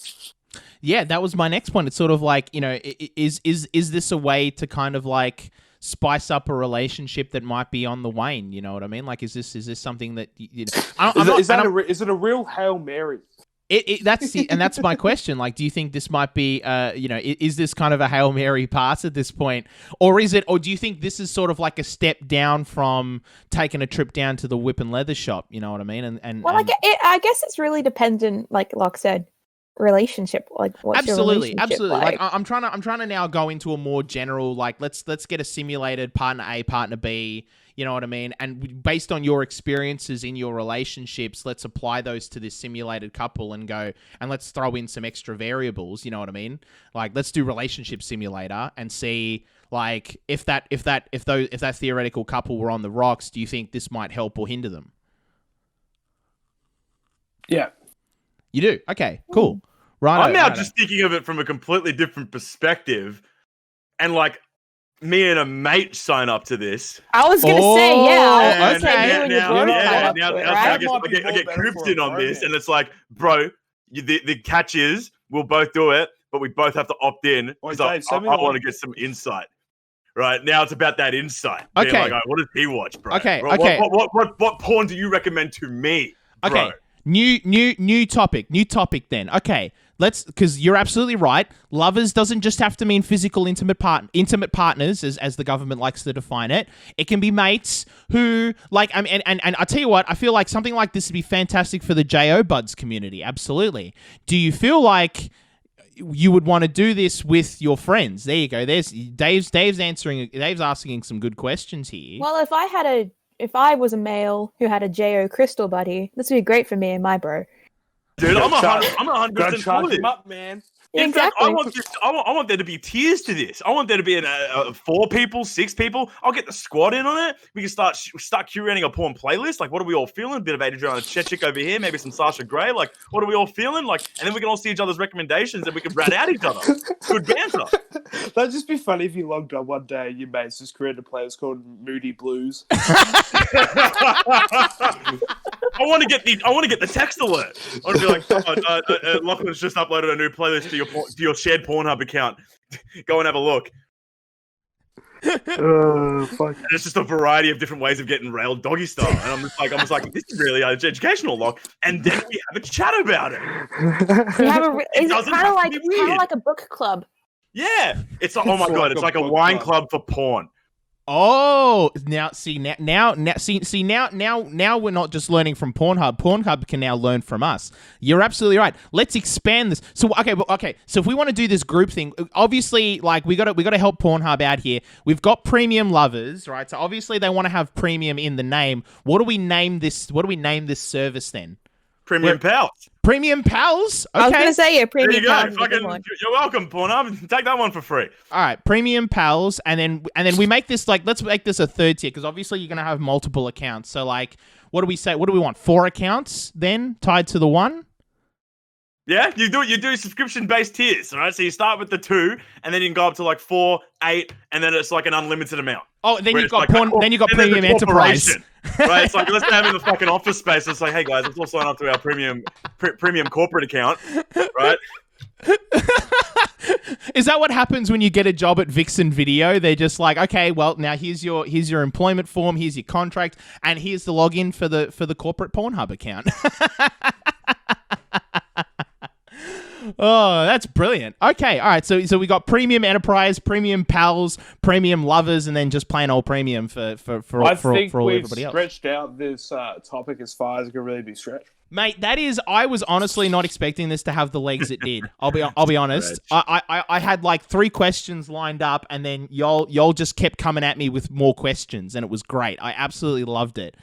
Yeah, that was my next point. It's sort of like, is this a way to kind of like spice up a relationship that might be on the wane? You know what I mean? Like, is this something that is it a real Hail Mary? That's my question. Like, do you think this might be, is this kind of a Hail Mary pass at this point, or do you think this is sort of like a step down from taking a trip down to the whip and leather shop? You know what I mean? I guess it's really dependent, like Locke said, relationship. Like, what's your relationship like? I'm trying to now go into a more general, like, let's get a simulated partner A, partner B. You know what I mean? And based on your experiences in your relationships, let's apply those to this simulated couple and go, and let's throw in some extra variables. You know what I mean? Like, let's do relationship simulator and see, like, if that theoretical couple were on the rocks, do you think this might help or hinder them? Yeah. You do? Okay, cool. Right. I'm now just thinking of it from a completely different perspective, and like, me and a mate sign up to this. I was gonna say, yeah. And I get grouped in on this, and it's like, bro, the catch is we'll both do it, but we both have to opt in because I want to get some insight. Right now, it's about that insight. Okay, being like, what does he watch, bro? Okay, bro, okay. What porn do you recommend to me, bro? Okay, new topic then. Okay. Because you're absolutely right. Lovers doesn't just have to mean physical intimate partners, as the government likes to define it. It can be mates who, like, and I tell you what, I feel like something like this would be fantastic for the JO Buds community. Absolutely. Do you feel like you would want to do this with your friends? There you go. There's Dave's asking some good questions here. Well, if I was a male who had a JO crystal buddy, this would be great for me and my bro. Dude, I'm 100% for this. Up, man. In fact, Exactly. I want there to be tiers to this. I want there to be 4 people, 6 people. I'll get the squad in on it. We can start curating a porn playlist. Like, what are we all feeling? A bit of Adriana Chechik over here, maybe some Sasha Grey. Like, what are we all feeling? Like, and then we can all see each other's recommendations and we can rat out each other. Good banter. That'd just be funny if you logged on one day and your mates just created a playlist called Moody Blues. I want to get the text alert. I want to be like, Lachlan's just uploaded a new playlist to your shared Pornhub account. Go and have a look. Fuck. And it's just a variety of different ways of getting railed doggy style. And I'm just like, this is really educational, Lock. And then we have a chat about it. We have a, is it doesn't kind have of to be like weird. a book club? Yeah. It's like, oh my God, it's like a book wine club. club for porn. Oh, now we're not just learning from Pornhub. Pornhub can now learn from us. You're absolutely right. Let's expand this. So okay. So if we want to do this group thing, obviously, like we got to help Pornhub out here. We've got premium lovers, right? So obviously they want to have premium in the name. What do we name this? What do we name this service then? Premium pals. Premium pals. Okay. I was gonna say There premium. you go. pals is a good Fucking, one. you're welcome, Pornhub. Take that one for free. All right, premium pals, and then we make this like, let's make this a third tier because obviously you're gonna have multiple accounts. So like, what do we say? What do we want? 4 accounts then tied to the one. Yeah, you do subscription-based tiers, all right? So you start with the 2, and then you can go up to like 4, 8, and then it's like an unlimited amount. Oh, then Where you've it's got like then you've got and then the premium enterprise. corporation, right? It's like, let's have in the fucking office space. It's like, hey guys, let's all sign up to our premium corporate account, right? Is that what happens when you get a job at Vixen Video? They're just like, okay, well now here's your employment form, here's your contract, and here's the login for the corporate Pornhub account. Oh, that's brilliant. Okay, all right. So we got premium enterprise, premium pals, premium lovers, and then just plain old premium for I all think we've everybody else. stretched out this topic as far as it can really be stretched. Mate, that is. I was honestly not expecting this to have the legs it did. I'll be honest. I had like 3 questions lined up, and then y'all just kept coming at me with more questions, and it was great. I absolutely loved it.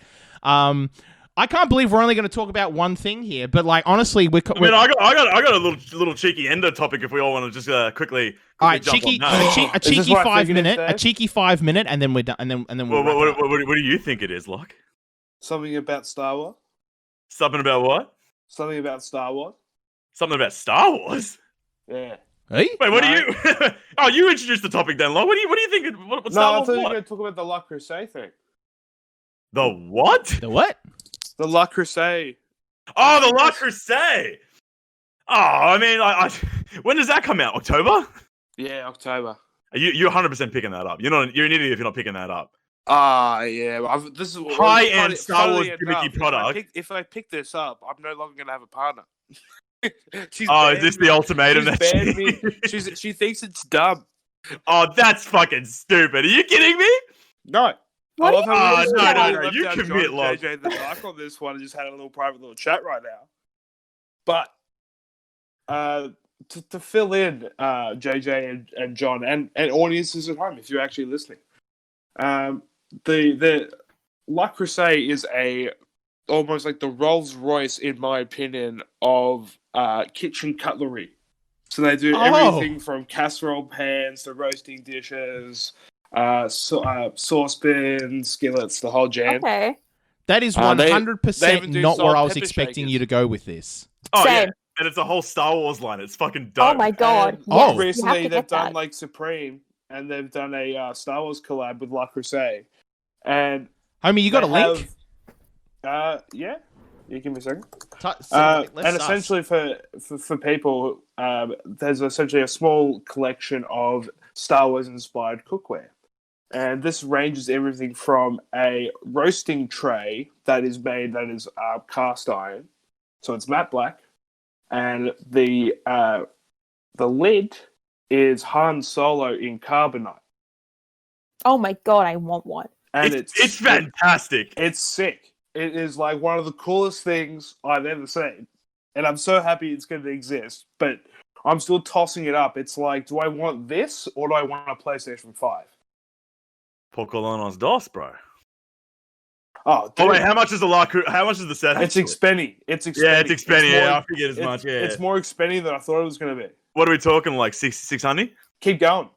I can't believe we're only going to talk about one thing here, but like honestly, I got a little cheeky ender topic if we all want to just quickly. All right, jump cheeky, on that. a cheeky this what I 5 figured minute, it a cheeky 5 minute, and then we're done, and then we'll wrap it up. What do you think it is, Locke? Something about Star Wars. Something about what? Something about Star Wars. Something about Star Wars? Yeah. Hey? Wait, what do you? Oh, you introduced the topic then, Locke. What do you think? What No, Star I Wars? thought you were What? going to talk about the La Crusade thing. The what? The what? The La Crusade. Oh, the La Crusade. Oh, I mean, when does that come out? October? Yeah, October. You're 100% picking that up. You're an idiot if you're not picking that up. Yeah. This is High-end Star Wars funnily gimmicky enough, product. If I pick this up, I'm no longer going to have a partner. She's Oh, is banned this me. the ultimatum? She's banned me. She thinks it's dumb. Oh, that's fucking stupid. Are you kidding me? No. What I love do you how we mean? just No, totally no, left you out commit, John and love. JJ the dark on this one and just had a little private little chat right now. But to fill in JJ and John and audiences at home, if you're actually listening, the La Crusade is almost like the Rolls Royce, in my opinion, of kitchen cutlery. So they do everything from casserole pans to roasting dishes, saucepans, skillets, the whole jam. Okay. That is They 100% even do not where salt I was pepper expecting shakers. you to go with this. Oh, yeah. Same. And it's a whole Star Wars line. It's fucking dope. Oh my god. And Oh. Yes, you have recently to they've get done that. like Supreme, and they've done a Star Wars collab with La Crusade. And Homie, you got a they link? yeah. You give me a second. Let's And suss. essentially for people, there's essentially a small collection of Star Wars inspired cookware. And this ranges everything from a roasting tray that is cast iron, so it's matte black, and the lid is Han Solo in carbonite, Oh my god, I want one. and It's fantastic. It's sick. It is like one of the coolest things I've ever seen, and I'm so happy it's going to exist. But I'm still tossing it up. It's like, do I want this or do I want a PlayStation 5? Pocolonos dos, bro. Oh, Oh dude, wait, how much is the set? it's actually? expenny. It's expenny. Yeah, it's expensive. more- Yeah, I figured as it's- much. Yeah. It's more expenny than I thought it was going to be. What are we talking? Like 600? Keep going.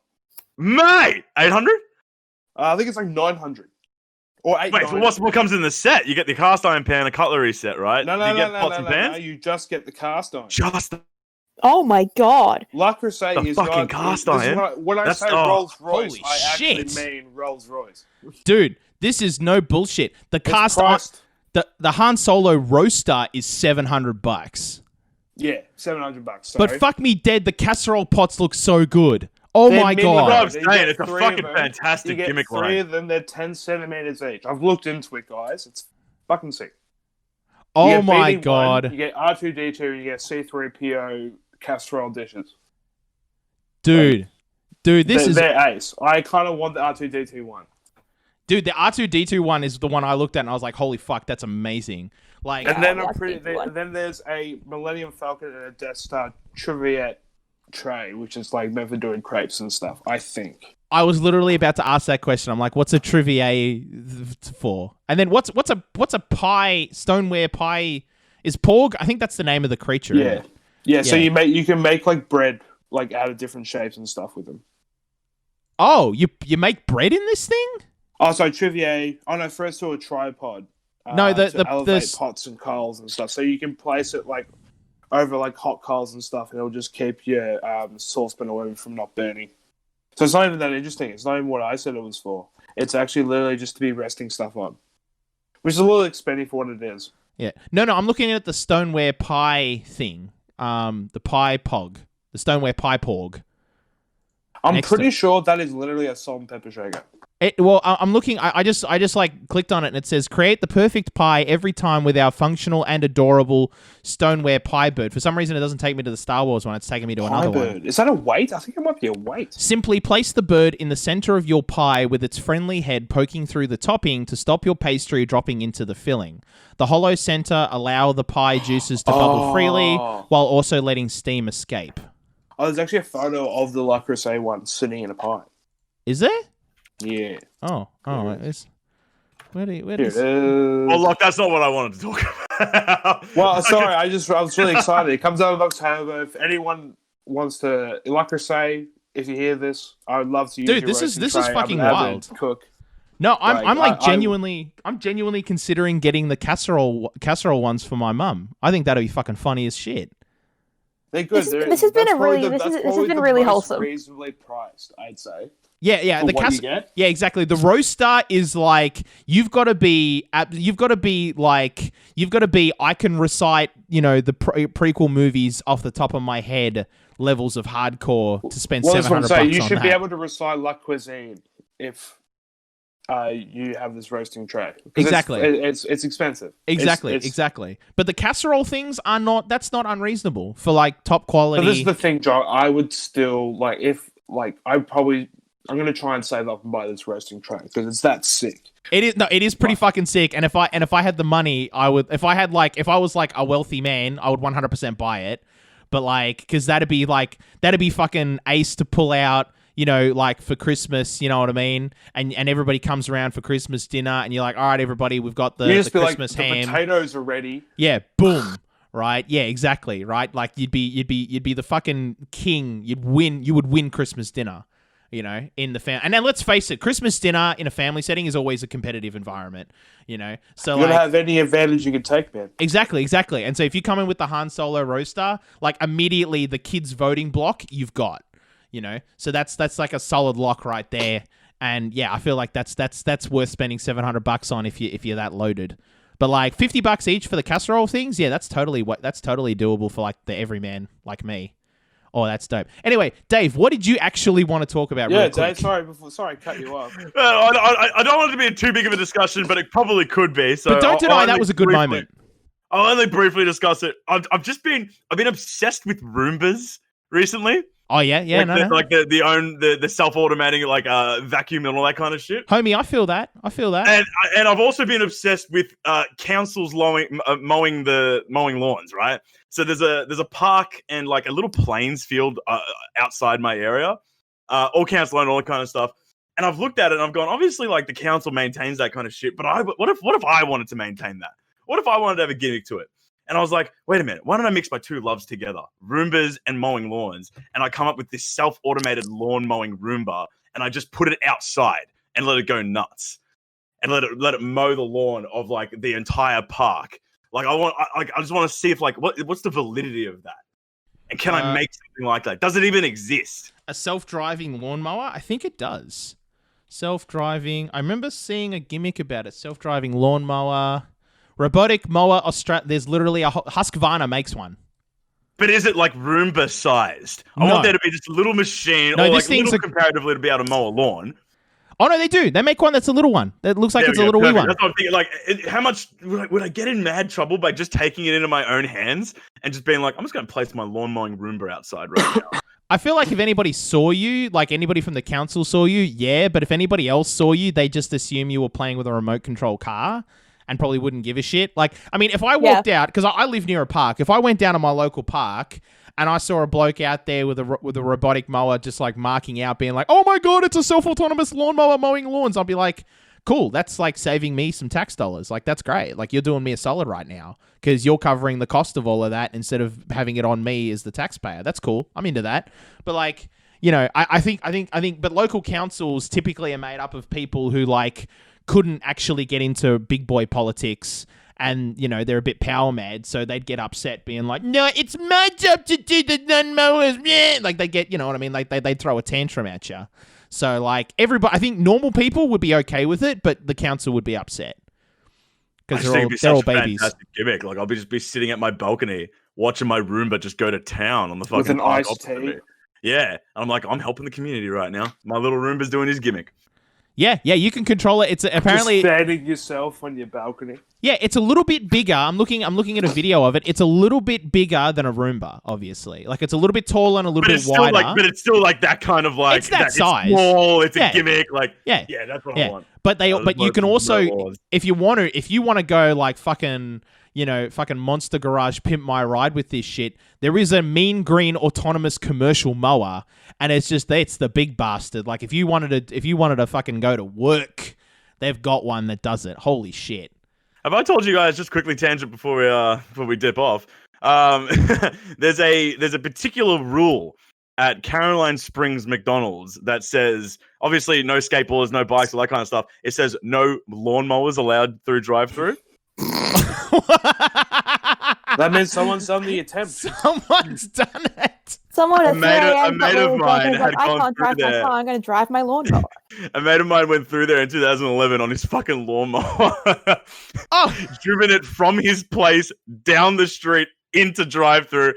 Mate, 800? I think it's like 900 or 8. Wait, so what comes in the set? You get the cast iron pan, a cutlery set, right? No, Do you no, get no, pots no, and no, pans? no. You just get the cast iron. Just the Oh my god. La Crusade The is fucking not, cast this is iron? when I That's- say oh, Rolls Royce, holy I shit. actually mean Rolls Royce. Dude, this is no bullshit. The It's cast priced, the Han Solo roaster is $700. yeah, $700. But Sorry. fuck me dead, the casserole pots look so good. Oh They're my mini That's what god. I'm You saying. get It's a 3 of fucking them. fantastic You get gimmick 3 line. of them. They're 10 centimeters each. I've looked into it, guys. It's fucking sick. You Oh get my BD1, god. You get R2D2. You get C3PO casserole dishes. Dude, this is they're ace. I kind of want the R2D2 one. dude. The R2D2 one is the one I looked at, and I was like, "Holy fuck, that's amazing!" Like, And then R2D2 then there's a Millennium Falcon and a Death Star Trivet tray, which is like meant for doing crepes and stuff. I think. I was literally about to ask that question. I'm like, "What's a trivia for?" And then what's a pie? Stoneware pie is porg. I think that's the name of the creature. isn't it? Yeah. So Yeah. you can make like bread like out of different shapes and stuff with them. Oh, you make bread in this thing? Oh, so Trivier. Oh no, first to a tripod. No, to elevate pots and coals and stuff. So you can place it like over like hot coals and stuff, and it'll just keep your saucepan or whatever from not burning. So it's not even that interesting. It's not even what I said it was for. It's actually literally just to be resting stuff on, which is a little expensive for what it is. Yeah. No, I'm looking at the stoneware pie thing. The pie pog, the stoneware pie porg. I'm Next pretty to- sure that is literally a salt and pepper shaker. I'm looking. I just like clicked on it and it says create the perfect pie every time with our functional and adorable stoneware pie bird. For some reason, it doesn't take me to the Star Wars one. It's taking me to another one. Bird. Is that a weight? I think it might be a weight. Simply place the bird in the center of your pie with its friendly head poking through the topping to stop your pastry dropping into the filling. The hollow center allow the pie juices to bubble freely while also letting steam escape. Oh, there's actually a photo of the Le Creuset one sitting in a pie. Is there? Yeah. Oh, it's where Here it is? is. Oh, look, that's not what I wanted to talk about. Well, sorry, I was really excited. It comes out in October. If anyone wants to, Le Creuset, if you hear this, I would love to use Dude, your this is roasting tray. fucking I'm an wild. avid cook. No, I'm Like, I'm genuinely considering getting the casserole ones for my mum. I think that'd be fucking funny as shit. They're good. This has been really wholesome. Reasonably priced, I'd say. Yeah. For The what you get. Yeah, exactly. The roaster is like you've got to be. I can recite, the prequel movies off the top of my head levels of hardcore to spend Well, that's what I'm $700 saying. on You should that. be able to recite La Cuisine if you have this roasting tray. 'Cause Exactly. It's expensive. Exactly. But the casserole things are not. That's not unreasonable for like top quality. But this is the thing, Joe. I would still I'm gonna try and save up and buy this roasting tray because it's that sick. It is It is pretty fucking sick. And if I had the money, I would. If I was like a wealthy man, I would 100% buy it. But like, because that'd be fucking ace to pull out. Like for Christmas, you know what I mean? And everybody comes around for Christmas dinner, and you're like, all right, everybody, we've got the Christmas like, ham. The potatoes are ready. Yeah, boom. Right? Yeah, exactly. Right? Like you'd be the fucking king. You would win Christmas dinner. In the family. And then let's face it, Christmas dinner in a family setting is always a competitive environment, So You don't have any advantage you can take, man. Exactly. And so if you come in with the Han Solo roaster, like immediately the kids voting block you've got, So that's like a solid lock right there. And yeah, I feel like that's worth spending $700 on if you're that loaded. But like $50 each for the casserole things, yeah, that's totally doable for like the everyman like me. Oh, that's dope. Anyway, Dave, what did you actually want to talk about? Yeah, real quick? Dave. Sorry, I cut you off. I don't want it to be too big of a discussion, but it probably could be. So But don't deny that was a good moment. I'll only briefly discuss it. I've been obsessed with Roombas recently. Oh yeah, like the self-automating like vacuum and all that kind of shit. Homie, I feel that. And I've also been obsessed with councils mowing lawns, right? So there's a park and like a little plains field outside my area, all council owned, all that kind of stuff. And I've looked at it and I've gone, obviously, like the council maintains that kind of shit, but what if I wanted to maintain that? What if I wanted to have a gimmick to it? And I was like, wait a minute, why don't I mix my two loves together, Roombas and mowing lawns? And I come up with this self-automated lawn mowing Roomba, and I just put it outside and let it go nuts, and let it mow the lawn of like the entire park. Like I just want to see if like what's the validity of that, and can I make something like that? Does it even exist? A self-driving lawnmower? I think it does. Self-driving. I remember seeing a gimmick about it. Self-driving lawnmower. Robotic mower There's literally a Husqvarna makes one. But is it like Roomba sized? I No. want there to be just a little machine, No, or this like thing's little comparatively to be able to mow a lawn. Oh no, they do. They make one that's a little one. That looks like There it's we a go, little wee perfect. one. That's what I'm thinking. Like, how much would I get in mad trouble by just taking it into my own hands and just being like, I'm just going to place my lawn mowing Roomba outside right now. I feel like if anybody saw you, like anybody from the council saw you, yeah. But if anybody else saw you, they just assume you were playing with a remote control car and probably wouldn't give a shit. Like, I mean, if I walked out, because I live near a park, if I went down to my local park and I saw a bloke out there with a robotic mower just like marking out, being like, oh my God, it's a self-autonomous lawnmower mowing lawns, I'll be like, cool, that's like saving me some tax dollars. Like, that's great. Like, you're doing me a solid right now because you're covering the cost of all of that instead of having it on me as the taxpayer. That's cool. I'm into that. But like, you know, I think, but local councils typically are made up of people who like couldn't actually get into big boy politics. And, you know, they're a bit power mad, so they'd get upset being like, no, it's my job to do the lawnmowers. Yeah. Like, they get, you know what I mean? Like, they'd throw a tantrum at you. So, like, everybody, I think normal people would be okay with it, but the council would be upset. Because they're all babies. Fantastic gimmick. Like, I'll just be sitting at my balcony watching my Roomba just go to town on the fucking with an park iced opposite tea. me. Yeah. And I'm like, I'm helping the community right now. My little Roomba's doing his gimmick. Yeah, you can control it. It's apparently just standing yourself on your balcony. Yeah, it's a little bit bigger. I'm looking at a video of it. It's a little bit bigger than a Roomba, obviously. Like, it's a little bit taller and a little bit wider. But it's still like that kind of like it's that size. It's small. It's Yeah. a gimmick. Like yeah, that's what I want. But you can also, laws. if you want to go like fucking Monster Garage pimp my ride with this shit, there is a mean green autonomous commercial mower, and it's the big bastard. Like, if you wanted to fucking go to work, they've got one that does it. Holy shit. Have I told you guys, just quickly tangent before we dip off? There's a particular rule at Caroline Springs McDonald's that says, obviously, no skateboarders, no bikes, all that kind of stuff. It says no lawnmowers allowed through drive-through. That means someone's done the attempt. Someone's done it. Someone at A mate 3 a.m. of mine had I gone can't drive through my there. car. I'm going to drive my lawnmower. A mate of mine went through there in 2011 on his fucking lawnmower. Oh, Driven it from his place down the street into drive-through.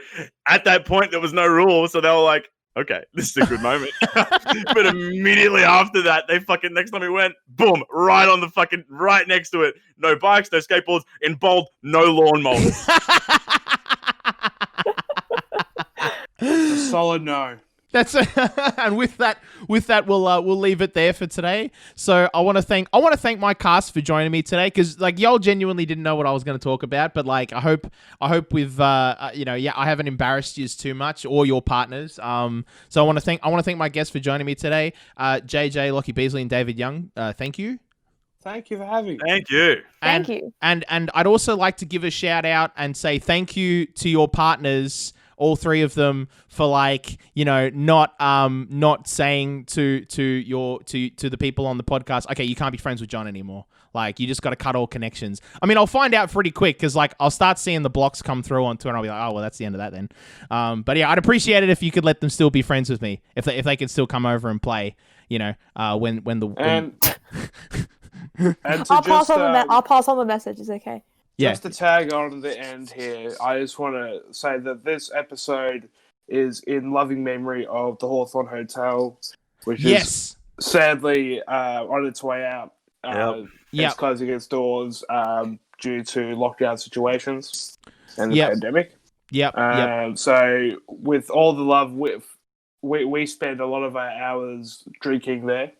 At that point, there was no rule, so they were like, okay, this is a good moment. But immediately after that, they fucking, next time we went, boom, right next to it. No bikes, no skateboards, in bold, no lawnmowers. A solid no. That's and with that we'll leave it there for today. So I want to thank my cast for joining me today, because like y'all genuinely didn't know what I was going to talk about, but like I hope with I haven't embarrassed you too much, or your partners. So I want to thank my guests for joining me today. JJ, Lockie Beazleigh, and David Young. Thank you. Thank you for having me. Thank you. Thank you. And I'd also like to give a shout out and say thank you to your partners, all three of them, for like, you know, not saying to the people on the podcast, okay, you can't be friends with John anymore. Like, you just got to cut all connections. I mean, I'll find out pretty quick, because like I'll start seeing the blocks come through on Twitter, and I'll be like, oh well, that's the end of that then. But yeah, I'd appreciate it if you could let them still be friends with me, if they can still come over and play. You know, when And to I'll pass just, on the message. It's okay. Yeah. Just to tag on the end here, I just want to say that this episode is in loving memory of the Hawthorn Hotel, which is sadly on its way out. It's closing its doors due to lockdown situations and the pandemic. So with all the love, we spend a lot of our hours drinking there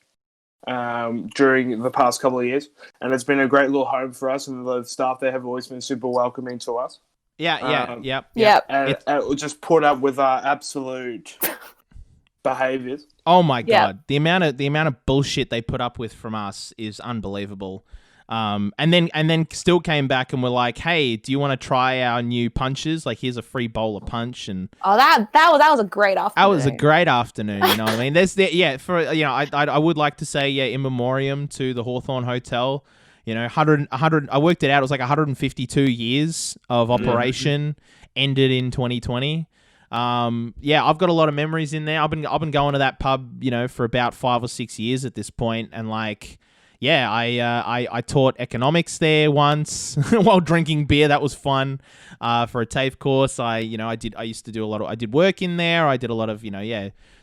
during the past couple of years, and it's been a great little home for us, and the staff there have always been super welcoming to us. Yep. And just put up with our absolute behaviors. Oh my god, the amount of bullshit they put up with from us is unbelievable. And then still came back and were like, hey, do you want to try our new punches? Like, here's a free bowl of punch. And that was a great afternoon. That was a great afternoon. You know what I mean? I would like to say in memoriam to the Hawthorn Hotel. You know, 100. I worked it out. It was like 152 years of operation. Ended in 2020. I've got a lot of memories in there. I've been going to that pub, you know, for about 5 or 6 years at this point, and like, yeah, I taught economics there once while drinking beer. That was fun. For a TAFE course, I did work in there. I did a lot of,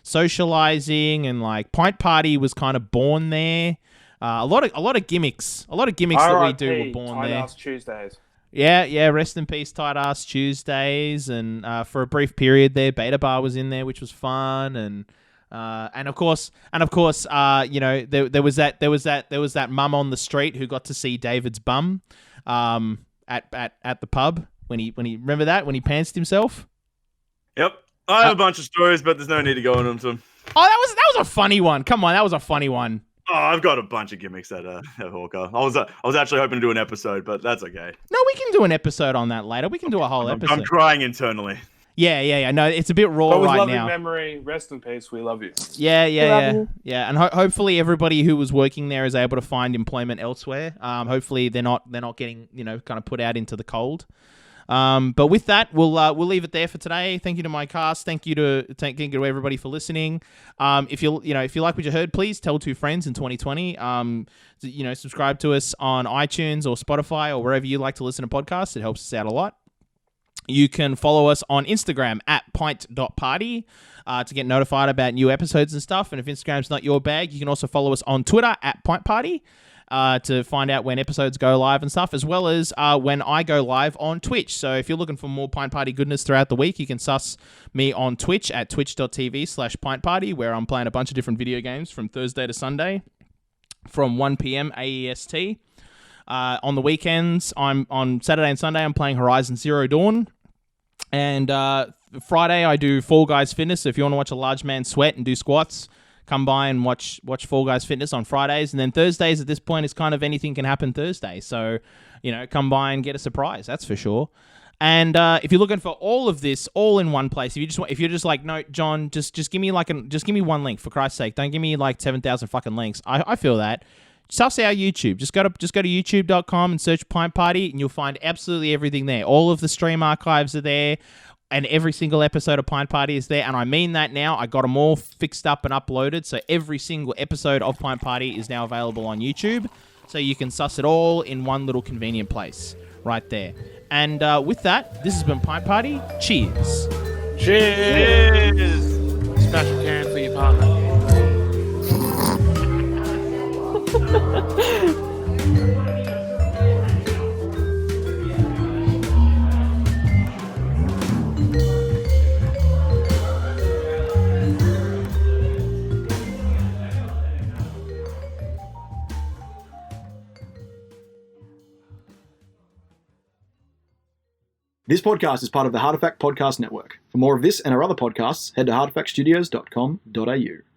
socializing, and like Pint Party was kind of born there. A lot of gimmicks that we do were born Tight there. Ass Tuesdays. Yeah, rest in peace, Tight Ass Tuesdays, and for a brief period there, Beta Bar was in there, which was fun, and of course, there was that mum on the street who got to see David's bum, at the pub when he remember that when he pantsed himself. Yep, I have a bunch of stories, but there's no need to go into them. Oh, that was a funny one. Come on, that was a funny one. Oh, I've got a bunch of gimmicks at Hawker. I was actually hoping to do an episode, but that's okay. No, we can do an episode on that later. We can do a whole episode. I'm crying internally. Yeah. No, it's a bit raw But with right loving now. memory, rest in peace. We love you. Yeah. you. And hopefully everybody who was working there is able to find employment elsewhere. Hopefully they're not getting kind of put out into the cold. But with that, we'll leave it there for today. Thank you to my cast. Thank you to everybody for listening. If you like what you heard, please tell 2 friends in 2020. Subscribe to us on iTunes or Spotify or wherever you like to listen to podcasts. It helps us out a lot. You can follow us on Instagram at pint.party to get notified about new episodes and stuff. And if Instagram's not your bag, you can also follow us on Twitter at Pint Party to find out when episodes go live and stuff, as well as when I go live on Twitch. So if you're looking for more Pint Party goodness throughout the week, you can suss me on Twitch at twitch.tv/Pint Party, where I'm playing a bunch of different video games from Thursday to Sunday from 1 p.m. AEST. On the weekends, on Saturday and Sunday, I'm playing Horizon Zero Dawn. And Friday, I do Fall Guys Fitness. So if you want to watch a large man sweat and do squats, come by and watch Fall Guys Fitness on Fridays. And then Thursdays at this point is kind of anything can happen Thursday. So, come by and get a surprise. That's for sure. And if you're looking for all of this all in one place, if you're just like, no, John, just give me one link for Christ's sake. Don't give me like 7,000 fucking links. I feel that. Suss our YouTube. Just go to youtube.com and search Pint Party, and you'll find absolutely everything there. All of the stream archives are there, and every single episode of Pint Party is there. And I mean that now. I got them all fixed up and uploaded, so every single episode of Pint Party is now available on YouTube. So you can suss it all in one little convenient place right there. And with that, this has been Pint Party. Cheers. Cheers. Special can for your partner. This podcast is part of the Artifact Podcast Network. For more of this and our other podcasts, head to artifactstudios.com.au.